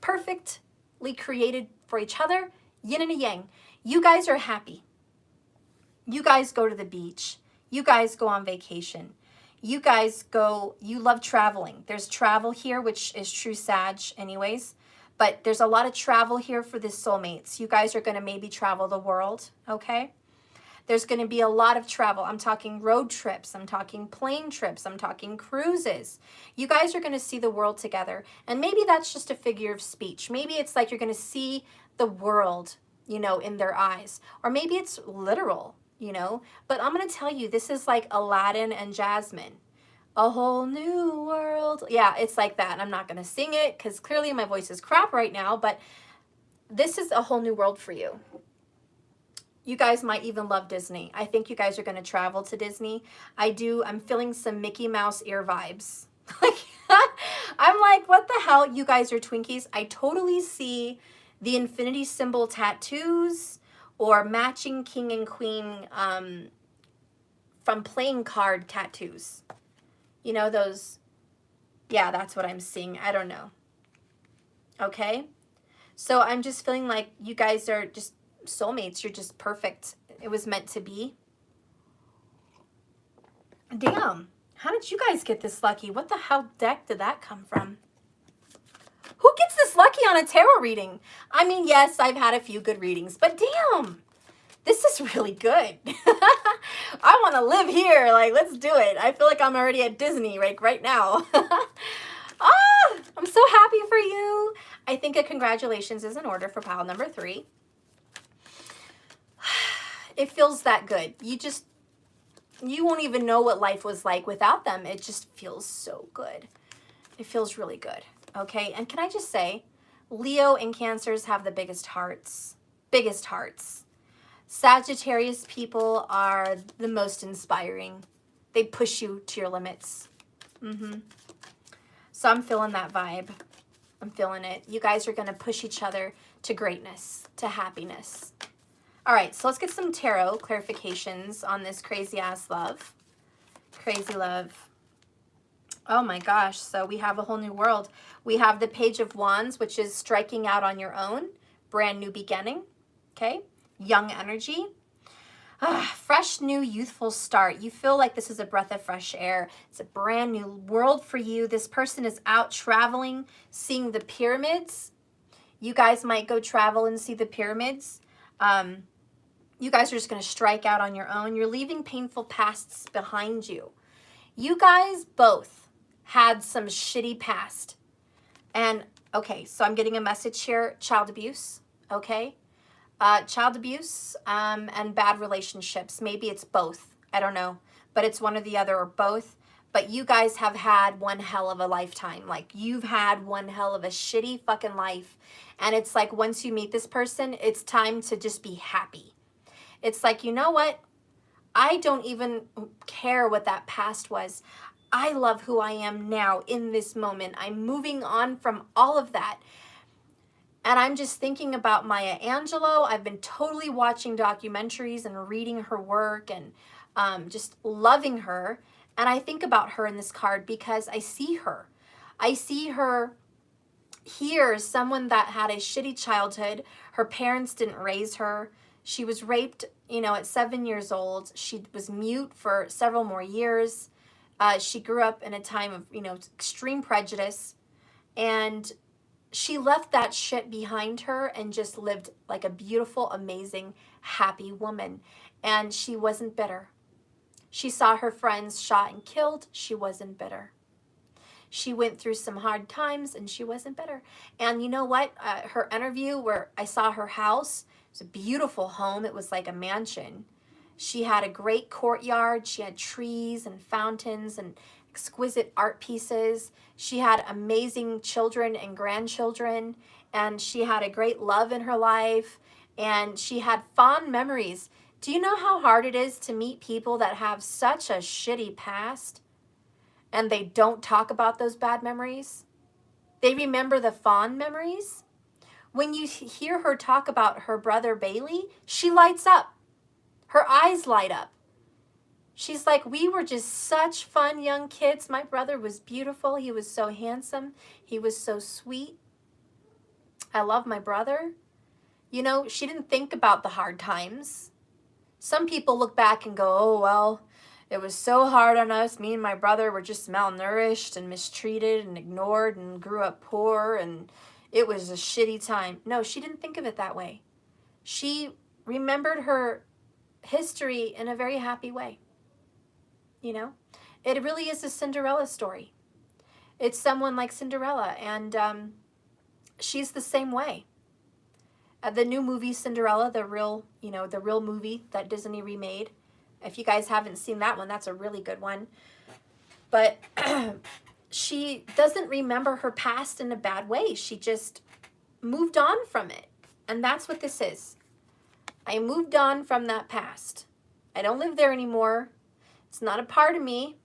Perfectly created for each other, yin and a yang. You guys are happy. You guys go to the beach. You guys go on vacation. You guys go, you love traveling. There's travel here, which is true Sag anyways, but there's a lot of travel here for the soulmates. You guys are going to maybe travel the world, okay? There's going to be a lot of travel. I'm talking road trips. I'm talking plane trips. I'm talking cruises. You guys are going to see the world together. And maybe that's just a figure of speech. Maybe it's like you're going to see the world, you know, in their eyes. Or maybe it's literal. You know, but I'm going to tell you, this is like Aladdin and Jasmine. A whole new world. Yeah, it's like that. And I'm not going to sing it because clearly my voice is crap right now, but this is a whole new world for you. You guys might even love Disney. I think you guys are going to travel to Disney. I'm feeling some Mickey Mouse ear vibes. I'm like, what the hell? You guys are Twinkies. I totally see the infinity symbol tattoos or matching king and queen from playing card tattoos. You know, those, yeah, that's what I'm seeing. I don't know. Okay? So I'm just feeling like you guys are just soulmates. You're just perfect. It was meant to be. Damn. How did you guys get this lucky? What the hell deck did that come from? Who gets this lucky on a tarot reading? I mean, yes, I've had a few good readings, but damn. This is really good. I want to live here. Like, let's do it. I feel like I'm already at Disney right now. I'm so happy for you. I think a congratulations is in order for pile number 3. It feels that good. You won't even know what life was like without them. It just feels so good. It feels really good. Okay, and can I just say, Leo and Cancers have the biggest hearts. Biggest hearts. Sagittarius people are the most inspiring. They push you to your limits. So I'm feeling that vibe. I'm feeling it. You guys are going to push each other to greatness, to happiness. All right, so let's get some tarot clarifications on this crazy-ass love. Crazy love. Oh my gosh, so we have a whole new world. We have the Page of Wands, which is striking out on your own. Brand new beginning, okay? Young energy. Fresh, new, youthful start. You feel like this is a breath of fresh air. It's a brand new world for you. This person is out traveling, seeing the pyramids. You guys might go travel and see the pyramids. You guys are just going to strike out on your own. You're leaving painful pasts behind you. You guys both had some shitty past. And, okay, so I'm getting a message here. Child abuse, okay? Child abuse and bad relationships. Maybe it's both. I don't know. But it's one or the other or both. But you guys have had one hell of a lifetime. Like, you've had one hell of a shitty fucking life. And it's like, once you meet this person, it's time to just be happy. It's like, you know what? I don't even care what that past was. I love who I am now in this moment. I'm moving on from all of that. And I'm just thinking about Maya Angelou. I've been totally watching documentaries and reading her work and just loving her. And I think about her in this card because I see her. I see her here, someone that had a shitty childhood. Her parents didn't raise her. She was raped, you know, at 7 years old. She was mute for several more years. She grew up in a time of, you know, extreme prejudice. And she left that shit behind her and just lived like a beautiful, amazing, happy woman. And she wasn't bitter. She saw her friends shot and killed. She wasn't bitter. She went through some hard times and she wasn't bitter. And you know what? Her interview where I saw her house, it was a beautiful home. It was like a mansion. She had a great courtyard. She had trees and fountains and exquisite art pieces. She had amazing children and grandchildren, and she had a great love in her life, and she had fond memories. Do you know how hard it is to meet people that have such a shitty past and they don't talk about those bad memories? They remember the fond memories. When you hear her talk about her brother Bailey, she lights up. Her eyes light up. She's like, we were just such fun young kids. My brother was beautiful. He was so handsome. He was so sweet. I love my brother. You know, she didn't think about the hard times. Some people look back and go, oh, well, it was so hard on us. Me and my brother were just malnourished and mistreated and ignored and grew up poor and it was a shitty time. No, she didn't think of it that way. She remembered her history in a very happy way. You know, it really is a Cinderella story. It's someone like Cinderella, and she's the same way. The new movie Cinderella, the real movie that Disney remade. If you guys haven't seen that one, that's a really good one. But she doesn't remember her past in a bad way. She just moved on from it. And that's what this is. I moved on from that past. I don't live there anymore. It's not a part of me.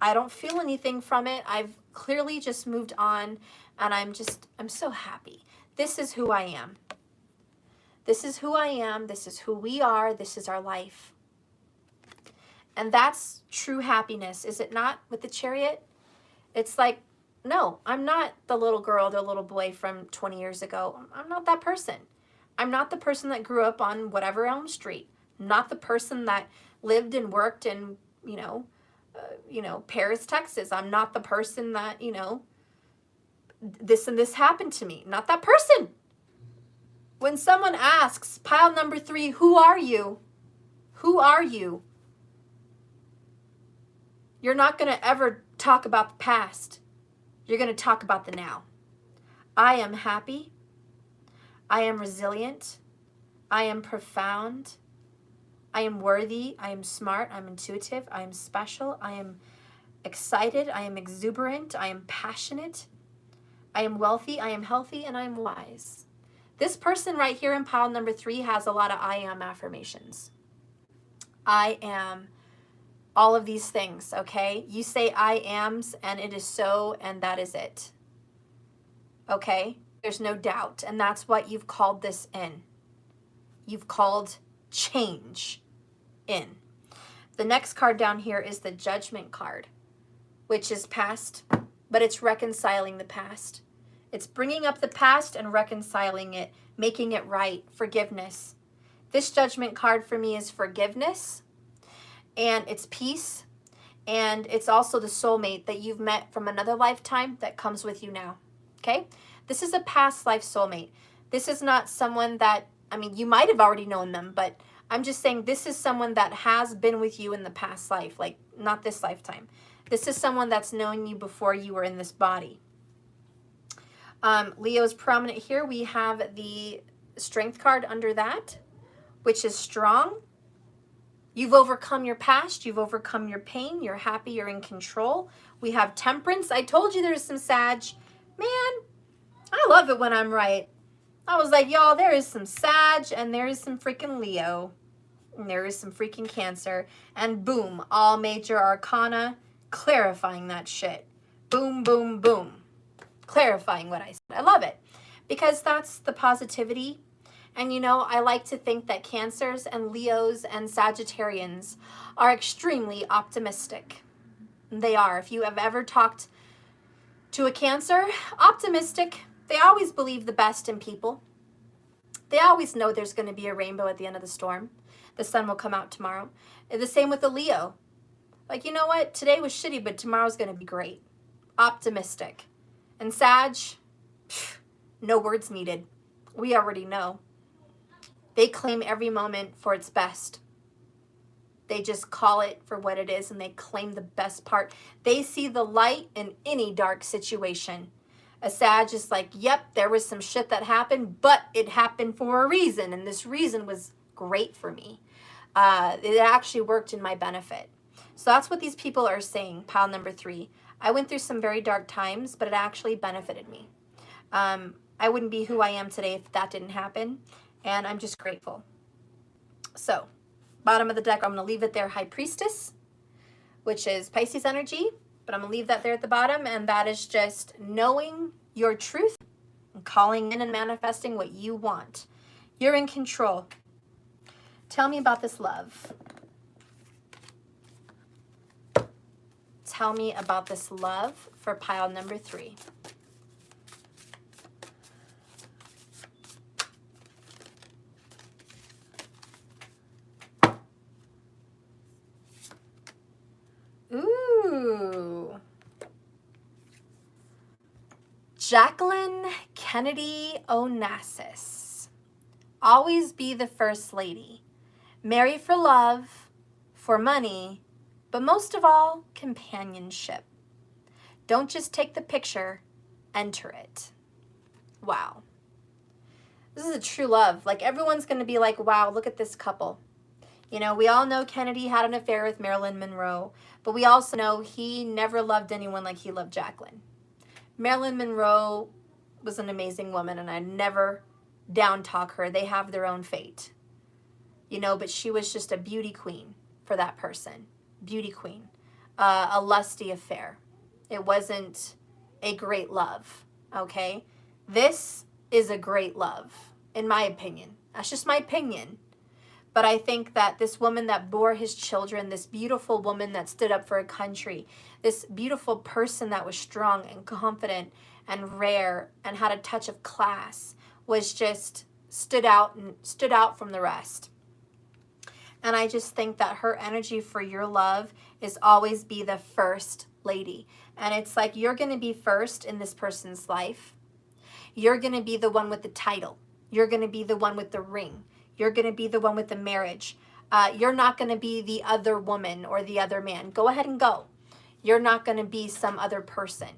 I don't feel anything from it. I've clearly just moved on, and I'm so happy. This is who I am. This is who I am. This is who we are. This is our life. And that's true happiness, is it not, with the Chariot? It's like, no, I'm not the little girl, the little boy from 20 years ago. I'm not that person. I'm not the person that grew up on whatever Elm Street. I'm not the person that lived and worked in, Paris, Texas. I'm not the person that, this and this happened to me. Not that person. When someone asks, pile number 3, who are you? Who are you? You're not going to ever talk about the past. You're going to talk about the now. I am happy. I am resilient. I am profound. I am worthy. I am smart. I'm intuitive. I am special. I am excited. I am exuberant. I am passionate. I am wealthy. I am healthy. And I am wise. This person right here in pile number 3 has a lot of I am affirmations. I am all of these things, okay? You say I ams and it is so, and that is it. Okay? There's no doubt. And that's what you've called this in. You've called change in. The next card down here is the Judgment card, which is past, but it's reconciling the past. It's bringing up the past and reconciling it, making it right, forgiveness. This Judgment card for me is forgiveness, and it's peace, and it's also the soulmate that you've met from another lifetime that comes with you now, okay? This is a past life soulmate. This is not someone that, you might have already known them, but I'm just saying this is someone that has been with you in the past life, like not this lifetime. This is someone that's known you before you were in this body. Leo's prominent here. We have the Strength card under that, which is strong. You've overcome your past. You've overcome your pain. You're happy. You're in control. We have Temperance. I told you there's some Sag. Man, I love it when I'm right. I was like, y'all, there is some Sag and there is some freaking Leo. And there is some freaking Cancer. And boom, all major arcana, clarifying that shit. Boom, boom, boom. Clarifying what I said. I love it. Because that's the positivity. And I like to think that Cancers and Leos and Sagittarians are extremely optimistic. They are. If you have ever talked to a Cancer, optimistic. They always believe the best in people. They always know there's going to be a rainbow at the end of the storm. The sun will come out tomorrow. And the same with a Leo. Like, you know what? Today was shitty, but tomorrow's going to be great. Optimistic. And Sag, no words needed. We already know. They claim every moment for its best. They just call it for what it is, and they claim the best part. They see the light in any dark situation. A Sag is like, yep, there was some shit that happened, but it happened for a reason, and this reason was great for me. It actually worked in my benefit. So that's what these people are saying, pile number 3. I went through some very dark times, but it actually benefited me. I wouldn't be who I am today if that didn't happen. And I'm just grateful. So, bottom of the deck, I'm going to leave it there, High Priestess, which is Pisces energy. But I'm going to leave that there at the bottom. And that is just knowing your truth and calling in and manifesting what you want. You're in control. Tell me about this love. Tell me about this love for pile number 3. Ooh. Jacqueline Kennedy Onassis. Always be the first lady. Marry for love, for money, but most of all, companionship. Don't just take the picture, enter it. Wow. This is a true love. Like, everyone's going to be like, wow, look at this couple. You know, we all know Kennedy had an affair with Marilyn Monroe, but we also know he never loved anyone like he loved Jacqueline. Marilyn Monroe was an amazing woman, and I never down talk her. They have their own fate. You know, but she was just a beauty queen for that person. Beauty queen. A lusty affair. It wasn't a great love, okay? This is a great love, in my opinion. That's just my opinion. But I think that this woman that bore his children, this beautiful woman that stood up for a country, this beautiful person that was strong and confident and rare and had a touch of class, was just stood out from the rest. And I just think that her energy for your love is always be the first lady. And it's like you're going to be first in this person's life. You're going to be the one with the title. You're going to be the one with the ring. You're going to be the one with the marriage. You're not going to be the other woman or the other man. Go ahead and go. You're not going to be some other person.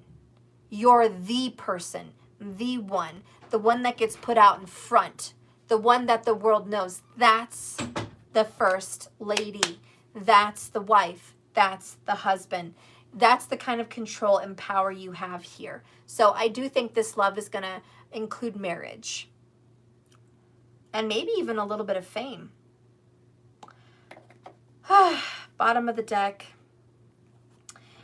You're the person, the one that gets put out in front, the one that the world knows. That's the first lady. That's the wife. That's the husband. That's the kind of control and power you have here. So I do think this love is going to include marriage. And maybe even a little bit of fame. Bottom of the deck.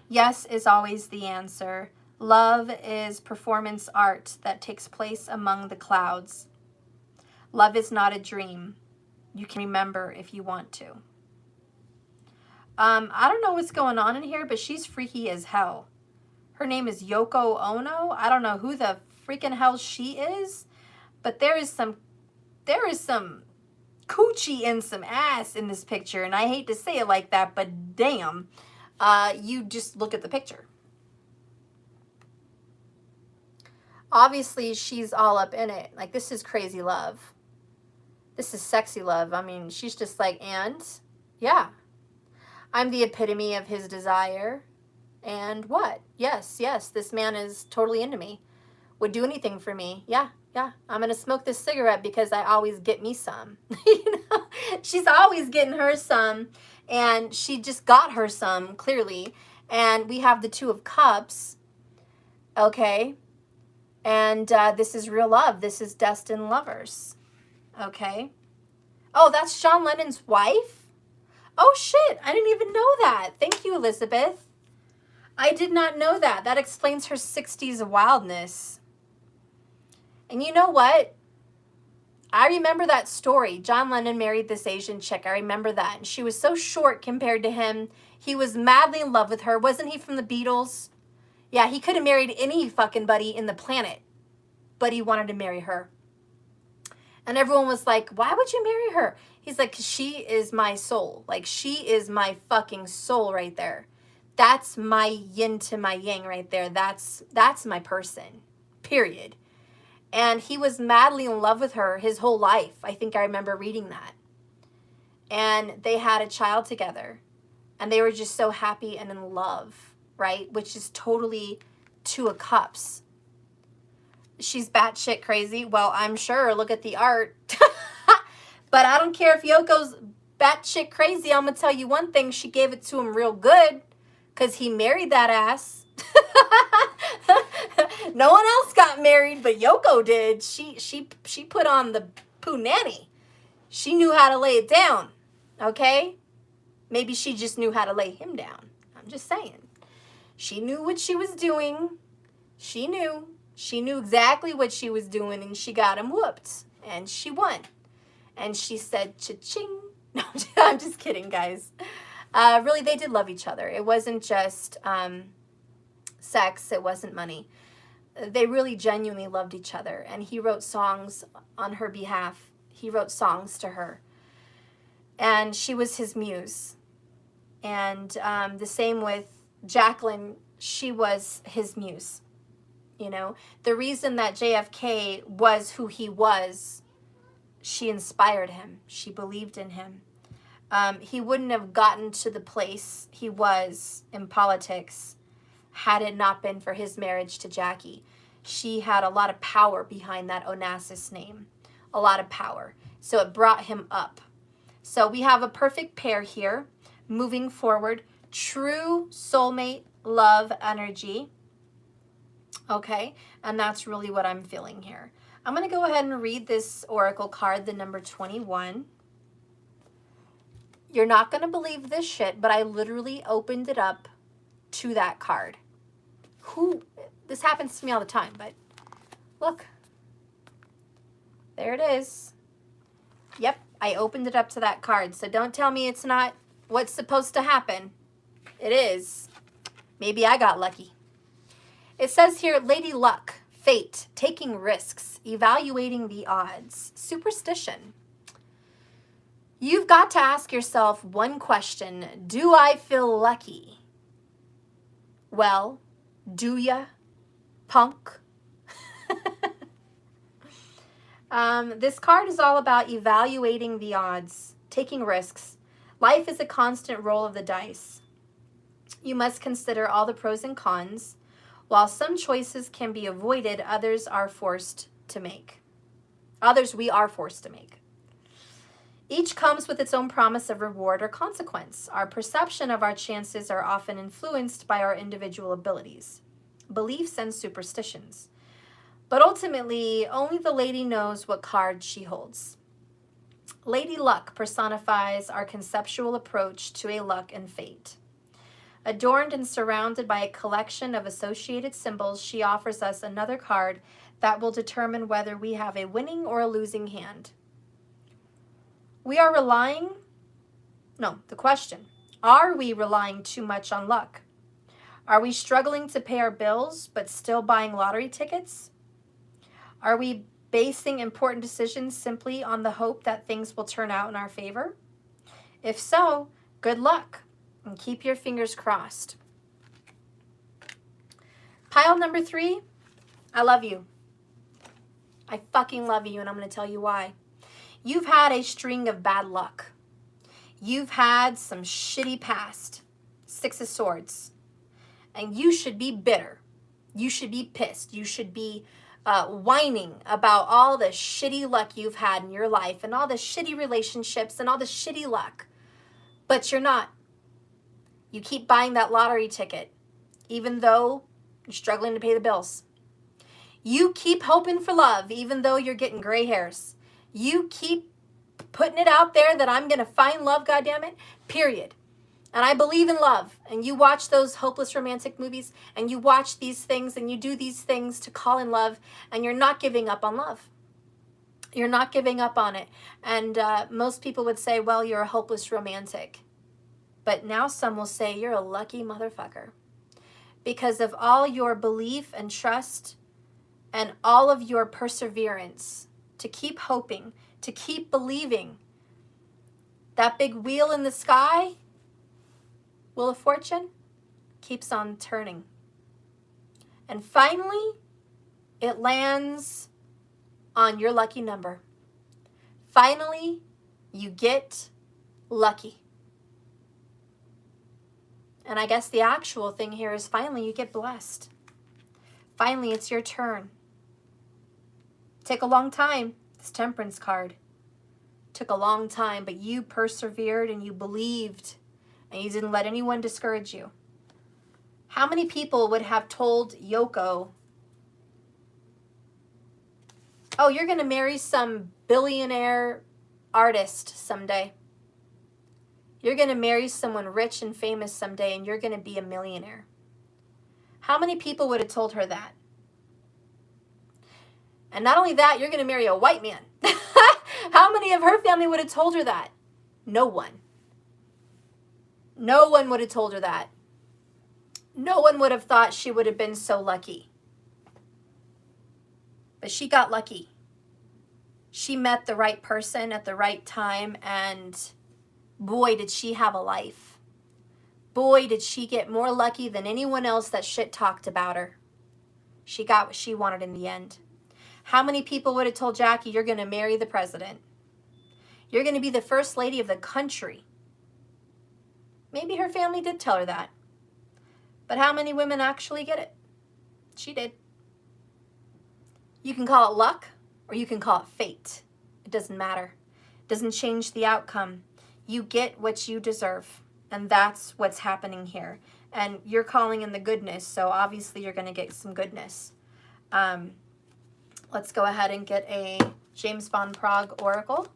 Yes is always the answer. Love is performance art that takes place among the clouds. Love is not a dream. You can remember if you want to. I don't know what's going on in here, but she's freaky as hell. Her name is Yoko Ono. I don't know who the freaking hell she is, but there is some coochie and some ass in this picture, and I hate to say it like that, but damn, you just look at the picture. Obviously, she's all up in it. Like, this is crazy love. This is sexy love. I mean, she's just like, and yeah, I'm the epitome of his desire. And what? Yes, this man is totally into me. Would do anything for me. Yeah. I'm going to smoke this cigarette because I always get me some. You know, she's always getting her some. And she just got her some, clearly. And we have the Two of Cups. Okay. And this is real love. This is destined lovers. Okay. Oh, that's John Lennon's wife? Oh, shit. I didn't even know that. Thank you, Elizabeth. I did not know that. That explains her 60s wildness. And you know what? I remember that story. John Lennon married this Asian chick. I remember that. And she was so short compared to him. He was madly in love with her. Wasn't he from the Beatles? Yeah, he could have married any fucking buddy in the planet. But he wanted to marry her. And everyone was like, why would you marry her? He's like, 'cause she is my soul. Like, she is my fucking soul right there. That's my yin to my yang right there. That's my person. Period. And he was madly in love with her his whole life. I think I remember reading that. And they had a child together. And they were just so happy and in love, right? Which is totally Two of Cups. She's batshit crazy. Well, I'm sure. Look at the art. But I don't care if Yoko's batshit crazy. I'm going to tell you one thing. She gave it to him real good. Because he married that ass. No one else got married, but Yoko did. She put on the poo nanny. She knew how to lay it down. Okay? Maybe she just knew how to lay him down. I'm just saying. She knew what she was doing. She knew. She knew exactly what she was doing, and she got him whooped. And she won. And she said, cha-ching. No, I'm just kidding, guys. Really, they did love each other. It wasn't just sex. It wasn't money. They really genuinely loved each other. And he wrote songs on her behalf. He wrote songs to her. And she was his muse. And the same with Jacqueline. She was his muse. You know, the reason that JFK was who he was, she inspired him. She believed in him. He wouldn't have gotten to the place he was in politics had it not been for his marriage to Jackie. She had a lot of power behind that Onassis name. A lot of power. So it brought him up. So we have a perfect pair here, moving forward, true soulmate love energy. Okay, and that's really what I'm feeling here. I'm going to go ahead and read this oracle card, the number 21. You're not going to believe this shit, but I literally opened it up to that card. This happens to me all the time, but look. There it is. Yep, I opened it up to that card. So don't tell me it's not what's supposed to happen. It is. Maybe I got lucky. It says here, Lady Luck, fate, taking risks, evaluating the odds, superstition. You've got to ask yourself one question. Do I feel lucky? Well, do ya, punk? This card is all about evaluating the odds, taking risks. Life is a constant roll of the dice. You must consider all the pros and cons. While some choices can be avoided, others we are forced to make. Each comes with its own promise of reward or consequence. Our perception of our chances are often influenced by our individual abilities, beliefs, and superstitions. But ultimately, only the lady knows what card she holds. Lady Luck personifies our conceptual approach to a luck and fate. Adorned and surrounded by a collection of associated symbols, she offers us another card that will determine whether we have a winning or a losing hand. The question, are we relying too much on luck? Are we struggling to pay our bills but still buying lottery tickets? Are we basing important decisions simply on the hope that things will turn out in our favor? If so, good luck and keep your fingers crossed. Pile number 3, I love you. I fucking love you, and I'm going to tell you why. You've had a string of bad luck. You've had some shitty past, 6 of Swords, and you should be bitter. You should be pissed. You should be whining about all the shitty luck you've had in your life and all the shitty relationships and all the shitty luck. But you're not. You keep buying that lottery ticket, even though you're struggling to pay the bills. You keep hoping for love, even though you're getting gray hairs. You keep putting it out there that I'm going to find love, goddammit, period. And I believe in love. And you watch those hopeless romantic movies, and you watch these things, and you do these things to call in love, and you're not giving up on love. You're not giving up on it. And most people would say, well, you're a hopeless romantic. But now some will say you're a lucky motherfucker. Because of all your belief and trust and all of your perseverance to keep hoping, to keep believing. That big wheel in the sky, Wheel of Fortune, keeps on turning. And finally, it lands on your lucky number. Finally, you get lucky. And I guess the actual thing here is finally you get blessed. Finally, it's your turn. Took a long time, this Temperance card. Took a long time, but you persevered and you believed and you didn't let anyone discourage you. How many people would have told Yoko, oh, you're going to marry some billionaire artist someday. You're going to marry someone rich and famous someday, and you're going to be a millionaire. How many people would have told her that? And not only that, you're going to marry a white man. How many of her family would have told her that? No one. No one would have told her that. No one would have thought she would have been so lucky. But she got lucky. She met the right person at the right time, and boy, did she have a life. Boy, did she get more lucky than anyone else that shit talked about her. She got what she wanted in the end. How many people would have told Jackie, you're going to marry the president? You're going to be the first lady of the country. Maybe her family did tell her that. But how many women actually get it? She did. You can call it luck or you can call it fate. It doesn't matter. It doesn't change the outcome. You get what you deserve. And that's what's happening here. And you're calling in the goodness, so obviously you're going to get some goodness. Let's go ahead and get a James Von Prague Oracle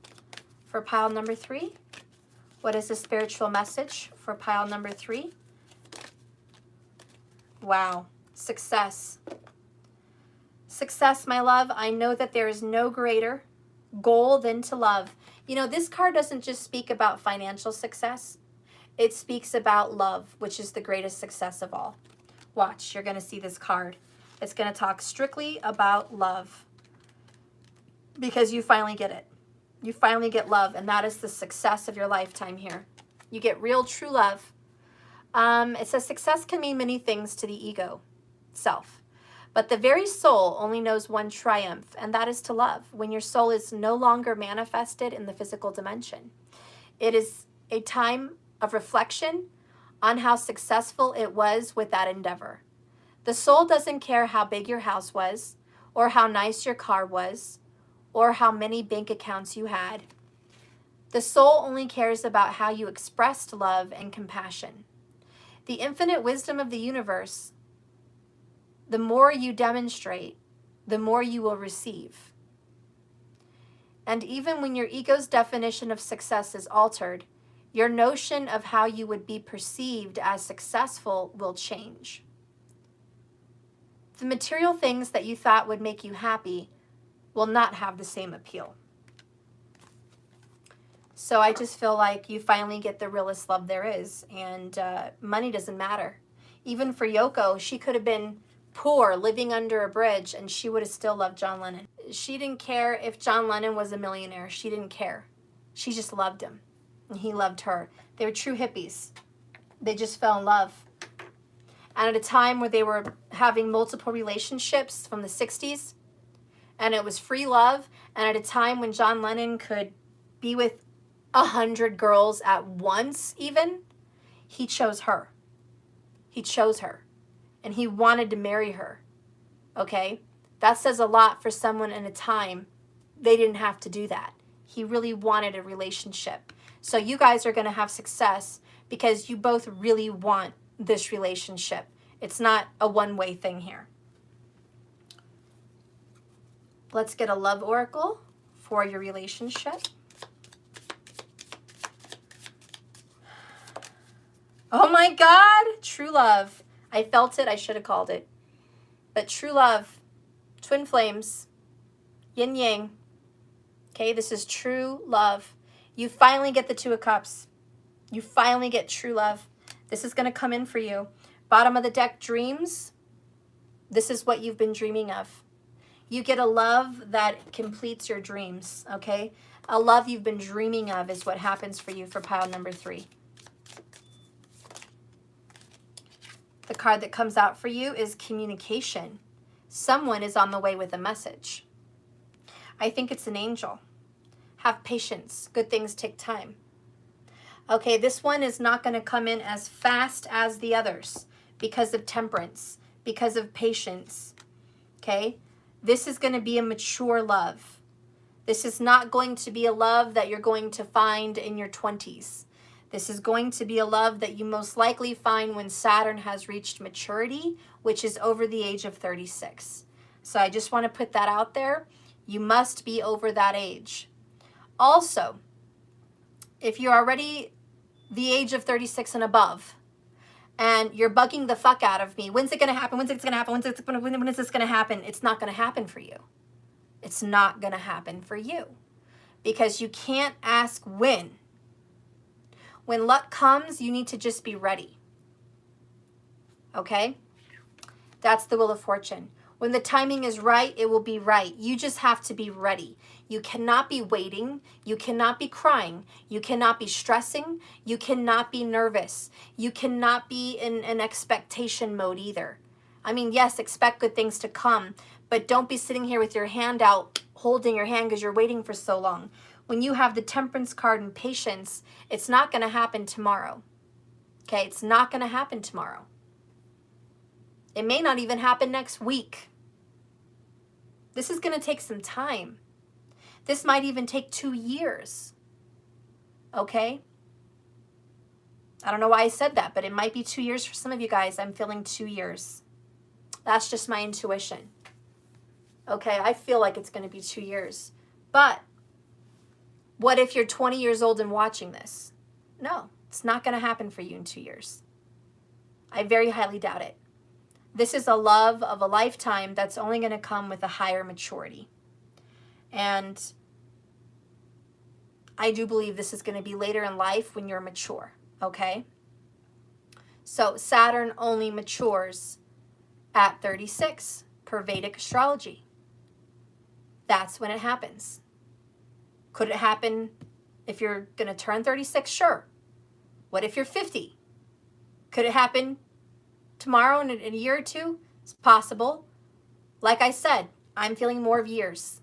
for pile number 3. What is the spiritual message for pile number 3? Wow. Success. Success, my love. I know that there is no greater goal than to love. You know, this card doesn't just speak about financial success. It speaks about love, which is the greatest success of all. Watch, you're going to see this card. It's going to talk strictly about love because you finally get it. You finally get love, and that is the success of your lifetime here. You get real, true love. It says success can mean many things to the ego, self. But the very soul only knows one triumph, and that is to love, when your soul is no longer manifested in the physical dimension. It is a time of reflection on how successful it was with that endeavor. The soul doesn't care how big your house was, or how nice your car was, or how many bank accounts you had. The soul only cares about how you expressed love and compassion. The infinite wisdom of the universe, the more you demonstrate, the more you will receive. And even when your ego's definition of success is altered, your notion of how you would be perceived as successful will change. The material things that you thought would make you happy will not have the same appeal. So I just feel like you finally get the realest love there is, and money doesn't matter. Even for Yoko, she could have been poor, living under a bridge, and she would have still loved John Lennon. She didn't care if John Lennon was a millionaire. She didn't care. She just loved him, and he loved her. They were true hippies. They just fell in love. And at a time where they were having multiple relationships from the 60s, and it was free love, and at a time when John Lennon could be with 100 girls at once even, he chose her. He chose her. And he wanted to marry her. Okay? That says a lot for someone in a time they didn't have to do that. He really wanted a relationship. So you guys are going to have success because you both really want this relationship. It's not a one-way thing here. Let's get a love oracle for your relationship. Oh my God, true love. I felt it, I should have called it. But true love, twin flames, yin yang. Okay, this is true love. You finally get the Two of Cups. You finally get true love. This is going to come in for you. Bottom of the deck, dreams. This is what you've been dreaming of. You get a love that completes your dreams, okay? A love you've been dreaming of is what happens for you for pile number 3. The card that comes out for you is communication. Someone is on the way with a message. I think it's an angel. Have patience. Good things take time. Okay, this one is not going to come in as fast as the others because of temperance, because of patience. Okay? This is going to be a mature love. This is not going to be a love that you're going to find in your 20s. This is going to be a love that you most likely find when Saturn has reached maturity, which is over the age of 36. So I just want to put that out there. You must be over that age. Also, if you're already the age of 36 and above, and you're bugging the fuck out of me, when's it going to happen? When's it going to happen? When is this going to happen? It's not going to happen for you. It's not going to happen for you. Because you can't ask when. When luck comes, you need to just be ready. Okay? That's the Wheel of Fortune. When the timing is right, it will be right. You just have to be ready. You cannot be waiting. You cannot be crying. You cannot be stressing. You cannot be nervous. You cannot be in an expectation mode either. I mean, yes, expect good things to come, but don't be sitting here with your hand out, holding your hand because you're waiting for so long. When you have the Temperance card and patience, it's not going to happen tomorrow. Okay, it's not going to happen tomorrow. It may not even happen next week. This is going to take some time. This might even take 2 years. Okay? I don't know why I said that, but it might be 2 years for some of you guys. I'm feeling 2 years. That's just my intuition. Okay, I feel like it's going to be 2 years. But what if you're 20 years old and watching this? No, it's not going to happen for you in 2 years. I very highly doubt it. This is a love of a lifetime that's only going to come with a higher maturity. And I do believe this is going to be later in life when you're mature, okay? So Saturn only matures at 36 per Vedic astrology. That's when it happens. Could it happen if you're going to turn 36? Sure. What if you're 50? Could it happen tomorrow in a year or two? It's possible. Like I said, I'm feeling more of years.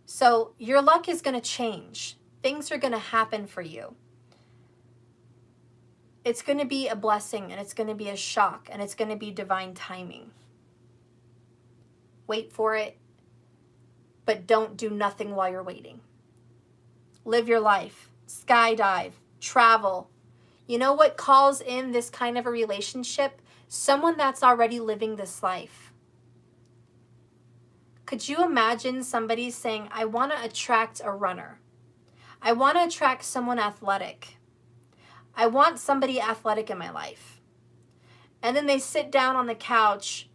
So your luck is going to change. Things are going to happen for you. It's going to be a blessing, and it's going to be a shock, and it's going to be divine timing. Wait for it, but don't do nothing while you're waiting. Live your life, skydive, travel. You know what calls in this kind of a relationship? Someone that's already living this life. Could you imagine somebody saying, I want to attract a runner. I want to attract someone athletic. I want somebody athletic in my life. And then they sit down on the couch,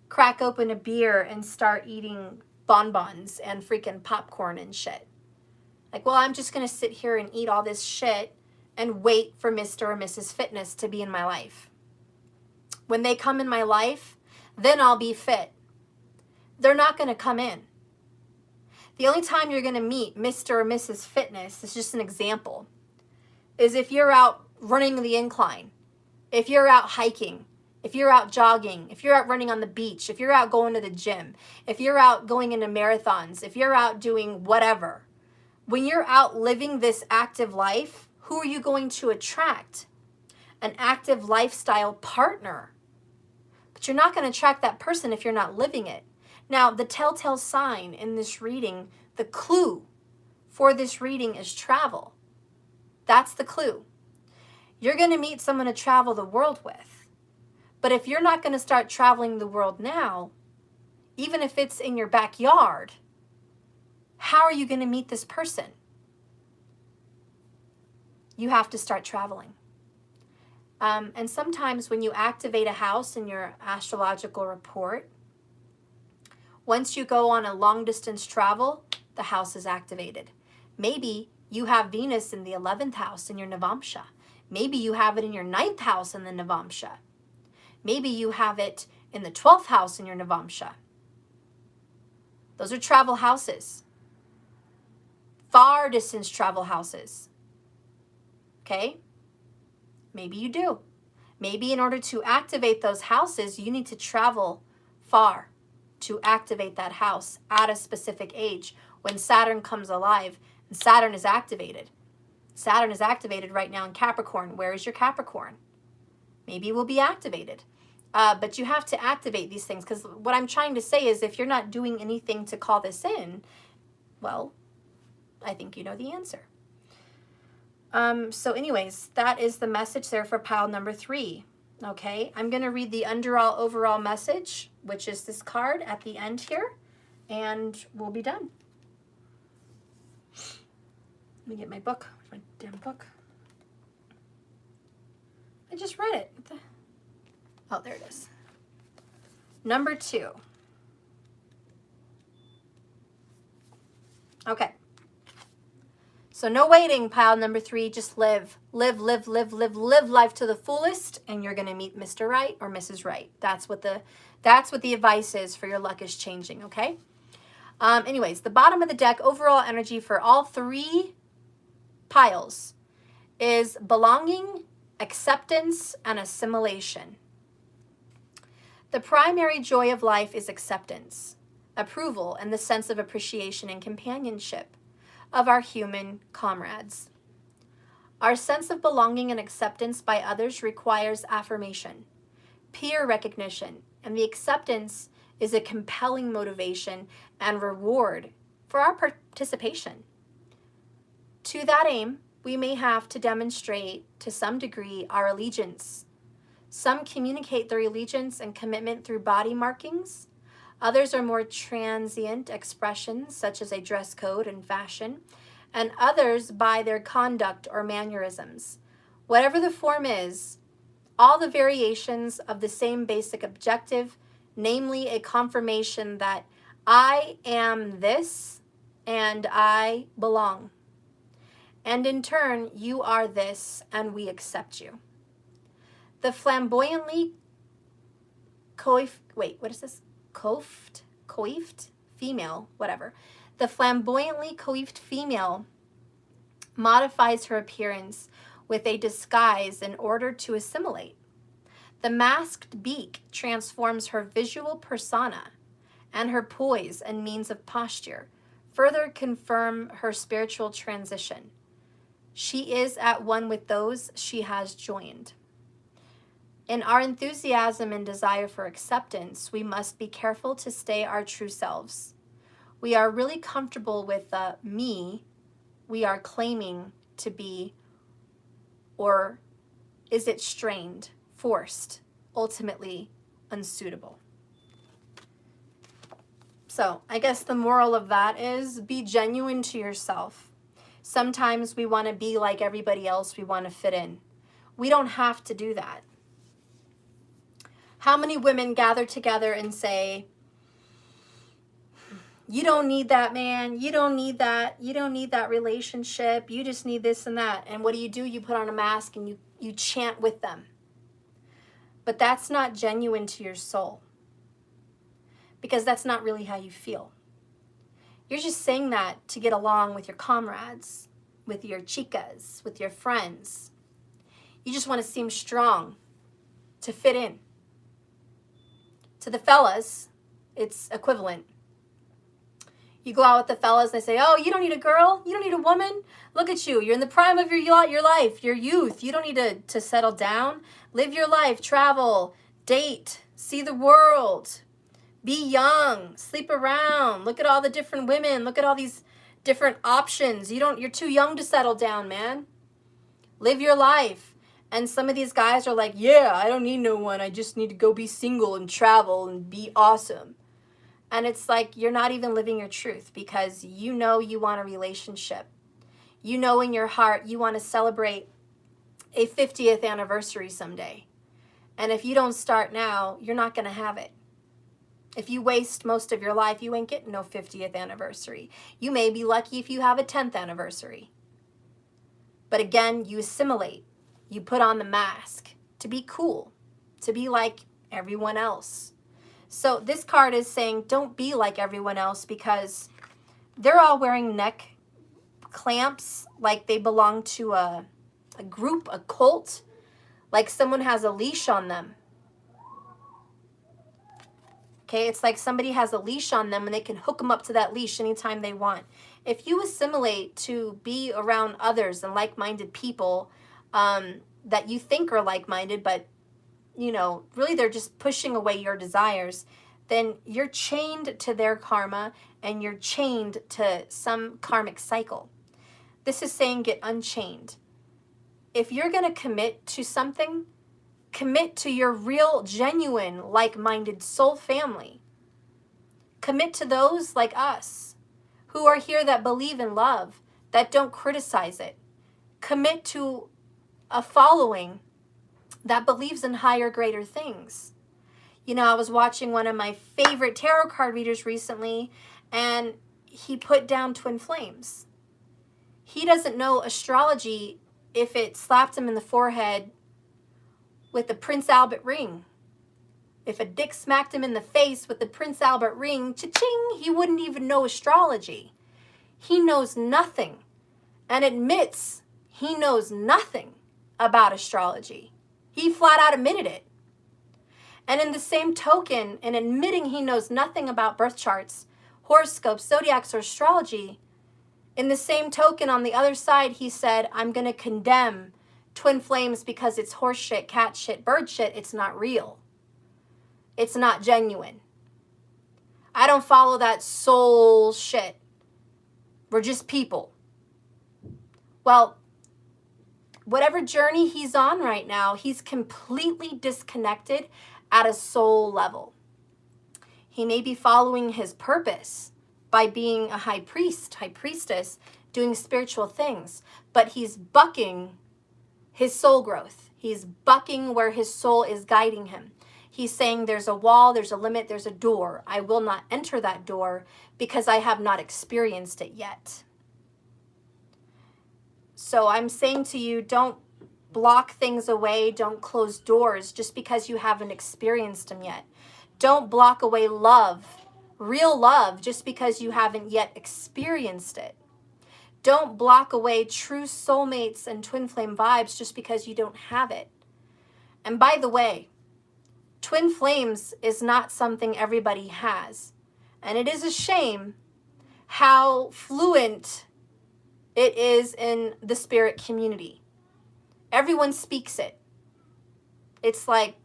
crack open a beer, and start eating bonbons and freaking popcorn and shit. Like, well, I'm just going to sit here and eat all this shit and wait for Mr. or Mrs. Fitness to be in my life. When they come in my life, then I'll be fit. They're not going to come in. The only time you're going to meet Mr. or Mrs. Fitness, is just an example, is if you're out running the incline, if you're out hiking, if you're out jogging, if you're out running on the beach, if you're out going to the gym, if you're out going into marathons, if you're out doing whatever. When you're out living this active life, who are you going to attract? An active lifestyle partner. But you're not going to attract that person if you're not living it. Now, the telltale sign in this reading, the clue for this reading is travel. That's the clue. You're going to meet someone to travel the world with. But if you're not going to start traveling the world now, even if it's in your backyard, how are you going to meet this person? You have to start traveling. And sometimes when you activate a house in your astrological report, once you go on a long distance travel, the house is activated. Maybe you have Venus in the 11th house in your Navamsha. Maybe you have it in your 9th house in the Navamsha. Maybe you have it in the 12th house in your Navamsha. Those are travel houses. Far distance travel houses. Okay? Maybe you do. Maybe in order to activate those houses, you need to travel far to activate that house at a specific age when Saturn comes alive and Saturn is activated. Saturn is activated right now in Capricorn. Where is your Capricorn? Maybe it will be activated. But you have to activate these things, because what I'm trying to say is if you're not doing anything to call this in, well, I think you know the answer. So anyways, that is the message there for pile number 3. Okay, I'm going to read the overall message, which is this card at the end here, and we'll be done. Let me get my book. Where's my damn book? I just read it. Oh, there it is. Number 2. Okay. So no waiting, pile number 3. Just live. Live life to the fullest, and you're going to meet Mr. Right or Mrs. Right. That's what the advice is for your luck is changing, okay? Anyways, the bottom of the deck, overall energy for all 3 piles is belonging, acceptance, and assimilation. The primary joy of life is acceptance, approval, and the sense of appreciation and companionship of our human comrades. Our sense of belonging and acceptance by others requires affirmation, peer recognition, and the acceptance is a compelling motivation and reward for our participation. To that aim, we may have to demonstrate to some degree our allegiance. Some communicate their allegiance and commitment through body markings. Others are more transient expressions, such as a dress code and fashion, and others by their conduct or mannerisms. Whatever the form is, all the variations of the same basic objective, namely a confirmation that I am this and I belong. And in turn, you are this and we accept you. The flamboyantly coiffed female, whatever. The flamboyantly coiffed female modifies her appearance with a disguise in order to assimilate. The masked beak transforms her visual persona, and her poise and means of posture further confirm her spiritual transition. She is at one with those she has joined. In our enthusiasm and desire for acceptance, we must be careful to stay our true selves. We are really comfortable with the me we are claiming to be, or is it strained, forced, ultimately unsuitable? So I guess the moral of that is be genuine to yourself. Sometimes we want to be like everybody else. We want to fit in. We don't have to do that. How many women gather together and say, you don't need that man, you don't need that relationship, you just need this and that. And what do? You put on a mask and you chant with them. But that's not genuine to your soul, because that's not really how you feel. You're just saying that to get along with your comrades, with your chicas, with your friends. You just want to seem strong, to fit in. To the fellas, it's equivalent. You go out with the fellas, they say, oh, you don't need a girl, you don't need a woman. Look at you, you're in the prime of your life, your youth. You don't need to settle down. Live your life, travel, date, see the world. Be young, sleep around, look at all the different women, look at all these different options. You're too young to settle down, man. Live your life. And some of these guys are like, yeah, I don't need no one. I just need to go be single and travel and be awesome. And it's like, you're not even living your truth, because you know you want a relationship. You know in your heart you want to celebrate a 50th anniversary someday. And if you don't start now, you're not going to have it. If you waste most of your life, you ain't getting no 50th anniversary. You may be lucky if you have a 10th anniversary. But again, you assimilate. You put on the mask to be cool, to be like everyone else. So this card is saying don't be like everyone else, because they're all wearing neck clamps like they belong to a group, a cult, like someone has a leash on them. Okay, it's like somebody has a leash on them and they can hook them up to that leash anytime they want. If you assimilate to be around others and like-minded people that you think are like-minded, but, you know, really they're just pushing away your desires, then you're chained to their karma and you're chained to some karmic cycle. This is saying get unchained. If you're going to commit to something, commit to your real, genuine, like-minded soul family. Commit to those like us who are here that believe in love, that don't criticize it. Commit to a following that believes in higher, greater things. You know, I was watching one of my favorite tarot card readers recently, and he put down twin flames. He doesn't know astrology if it slapped him in the forehead with the Prince Albert ring. If a dick smacked him in the face with the Prince Albert ring, cha-ching, he wouldn't even know astrology. He knows nothing and admits he knows nothing about astrology. He flat out admitted it. And in the same token, in admitting he knows nothing about birth charts, horoscopes, zodiacs, or astrology, in the same token, on the other side, he said, I'm going to condemn twin flames because it's horse shit, cat shit, bird shit. It's not real. It's not genuine. I don't follow that soul shit. We're just people. Well, whatever journey he's on right now, he's completely disconnected at a soul level. He may be following his purpose by being a high priest, high priestess, doing spiritual things, but he's bucking his soul growth. He's bucking where his soul is guiding him. He's saying there's a wall, there's a limit, there's a door. I will not enter that door because I have not experienced it yet. So I'm saying to you, don't block things away, don't close doors just because you haven't experienced them yet. Don't block away love, real love, just because you haven't yet experienced it. Don't block away true soulmates and twin flame vibes just because you don't have it. And by the way, twin flames is not something everybody has. And it is a shame how fluent it is in the spirit community. Everyone speaks it. It's like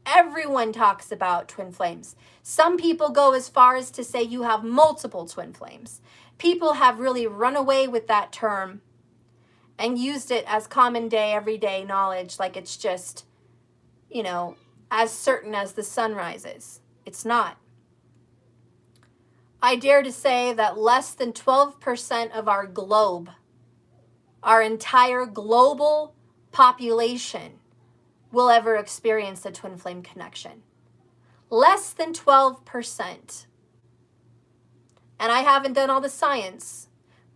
everyone talks about twin flames. Some people go as far as to say you have multiple twin flames. People have really run away with that term and used it as common day, everyday knowledge, like it's just, you know, as certain as the sun rises. It's not. I dare to say that less than 12% of our globe, our entire global population, will ever experience a twin flame connection. Less than 12%. And I haven't done all the science,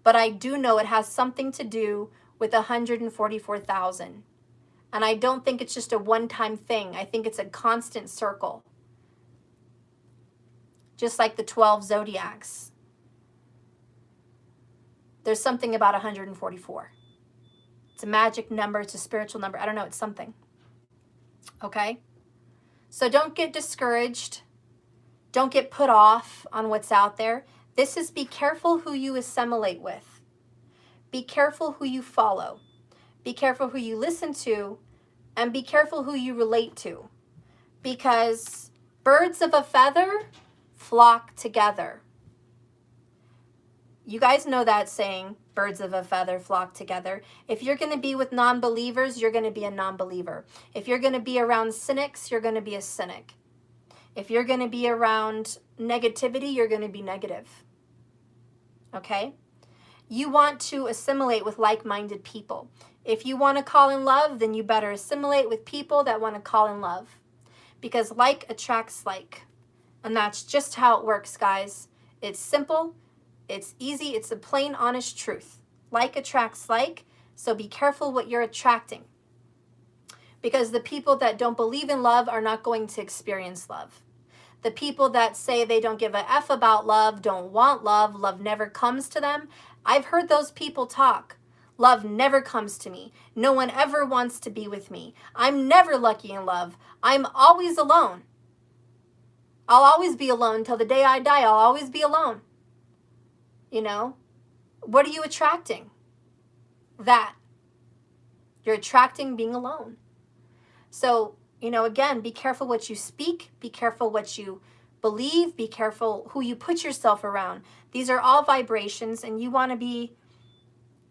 but I do know it has something to do with 144,000. And I don't think it's just a one-time thing. I think it's a constant circle. Just like the 12 zodiacs. There's something about 144. It's a magic number. It's a spiritual number. I don't know. It's something. Okay? So don't get discouraged. Don't get put off on what's out there. This is be careful who you assimilate with. Be careful who you follow. Be careful who you listen to. And be careful who you relate to. Because birds of a feather flock together. You guys know that saying, birds of a feather flock together. If you're going to be with non-believers, you're going to be a non-believer. If you're going to be around cynics, you're going to be a cynic. If you're going to be around negativity, you're going to be negative. Okay? You want to assimilate with like-minded people. If you want to call in love, then you better assimilate with people that want to call in love. Because like attracts like. And that's just how it works, guys. It's simple. It's easy. It's a plain, honest truth. Like attracts like. So be careful what you're attracting. Because the people that don't believe in love are not going to experience love. The people that say they don't give a F about love, don't want love, love never comes to them. I've heard those people talk. Love never comes to me. No one ever wants to be with me. I'm never lucky in love. I'm always alone. I'll always be alone till the day I die. I'll always be alone. You know? What are you attracting? That. You're attracting being alone. So, you know, again, be careful what you speak. Be careful what you believe. Be careful who you put yourself around. These are all vibrations, and you want to be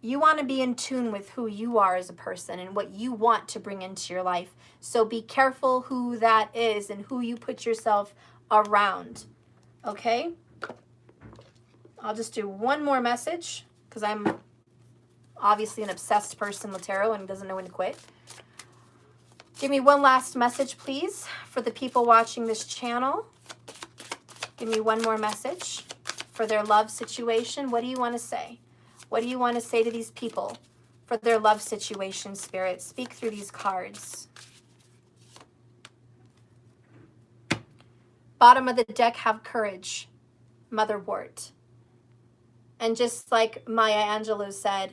in tune with who you are as a person and what you want to bring into your life. So be careful who that is and who you put yourself around. Okay? I'll just do one more message because I'm obviously an obsessed person with tarot and doesn't know when to quit. Give me one last message, please, for the people watching this channel. Give me one more message for their love situation. What do you want to say? What do you want to say to these people for their love situation, Spirit? Speak through these cards. Bottom of the deck, have courage, Motherwort. And just like Maya Angelou said,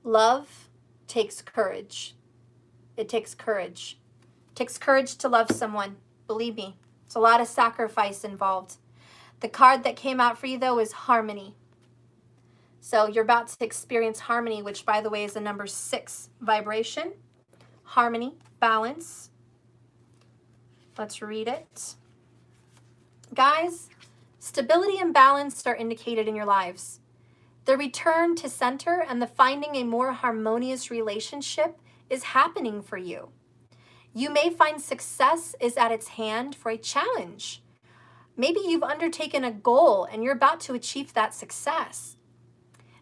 love takes courage. It takes courage. It takes courage to love someone. Believe me, it's a lot of sacrifice involved. The card that came out for you, though, is harmony. So you're about to experience harmony, which, by the way, is a number 6 vibration. Harmony, balance. Let's read it. Guys, stability and balance are indicated in your lives. The return to center and the finding a more harmonious relationship is happening for you. You may find success is at its hand for a challenge. Maybe you've undertaken a goal and you're about to achieve that success.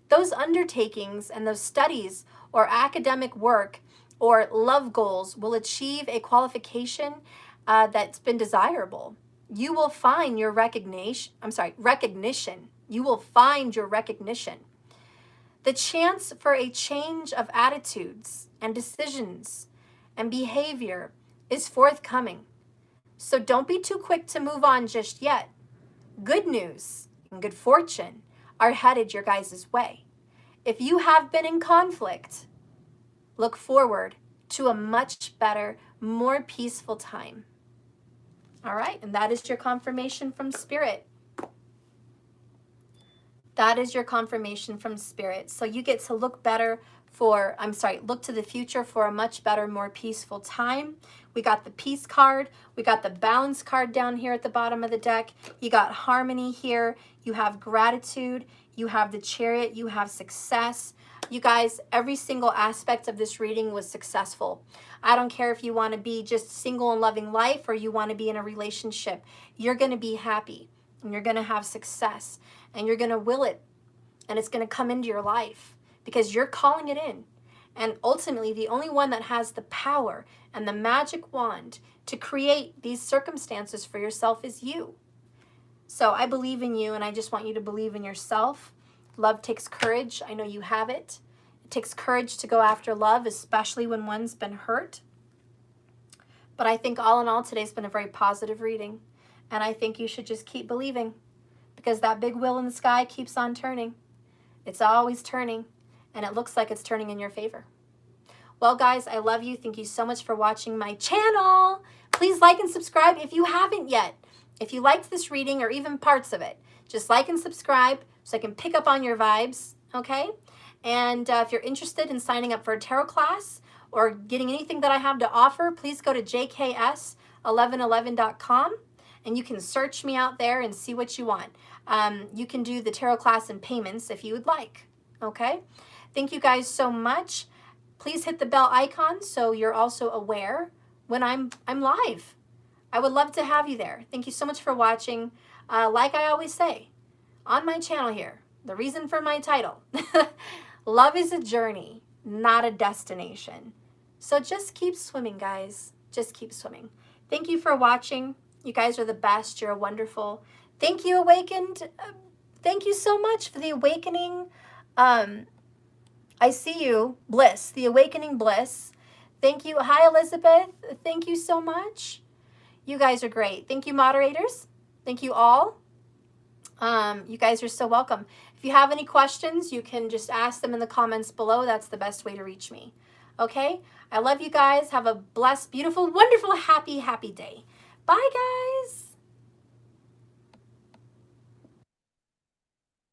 Those undertakings and those studies or academic work or love goals will achieve a qualification that's been desirable. You will find your recognition. You will find your recognition. The chance for a change of attitudes and decisions and behavior is forthcoming. So don't be too quick to move on just yet. Good news and good fortune are headed your guys' way. If you have been in conflict, look forward to a much better, more peaceful time. All right, and that is your confirmation from Spirit. That is your confirmation from Spirit. So you get to look look to the future for a much better, more peaceful time. We got the peace card. We got the balance card down here at the bottom of the deck. You got harmony here. You have gratitude. You have the chariot. You have success. You guys, every single aspect of this reading was successful. I don't care if you want to be just single and loving life or you want to be in a relationship. You're going to be happy and you're going to have success and you're going to will it and it's going to come into your life because you're calling it in. And ultimately, the only one that has the power and the magic wand to create these circumstances for yourself is you. So I believe in you and I just want you to believe in yourself. Love takes courage. I know you have it. It takes courage to go after love, especially when one's been hurt. But I think all in all, today's been a very positive reading. And I think you should just keep believing because that big wheel in the sky keeps on turning. It's always turning and it looks like it's turning in your favor. Well, guys, I love you. Thank you so much for watching my channel. Please like and subscribe if you haven't yet. If you liked this reading or even parts of it, just like and subscribe so I can pick up on your vibes, okay? And if you're interested in signing up for a tarot class or getting anything that I have to offer, please go to jks1111.com and you can search me out there and see what you want. You can do the tarot class in payments if you would like, okay? Thank you guys so much. Please hit the bell icon so you're also aware when I'm live. I would love to have you there. Thank you so much for watching. Like I always say on my channel here, the reason for my title, love is a journey, not a destination. So just keep swimming, guys. Just keep swimming. Thank you for watching. You guys are the best. You're wonderful. Thank you, Awakened. Thank you so much for the awakening. I see you, Bliss, the awakening Bliss. Thank you. Hi, Elizabeth. Thank you so much. You guys are great. Thank you, moderators. Thank you all. You guys are so welcome. If you have any questions, you can just ask them in the comments below. That's the best way to reach me. Okay? I love you guys. Have a blessed, beautiful, wonderful, happy, happy day. Bye, guys.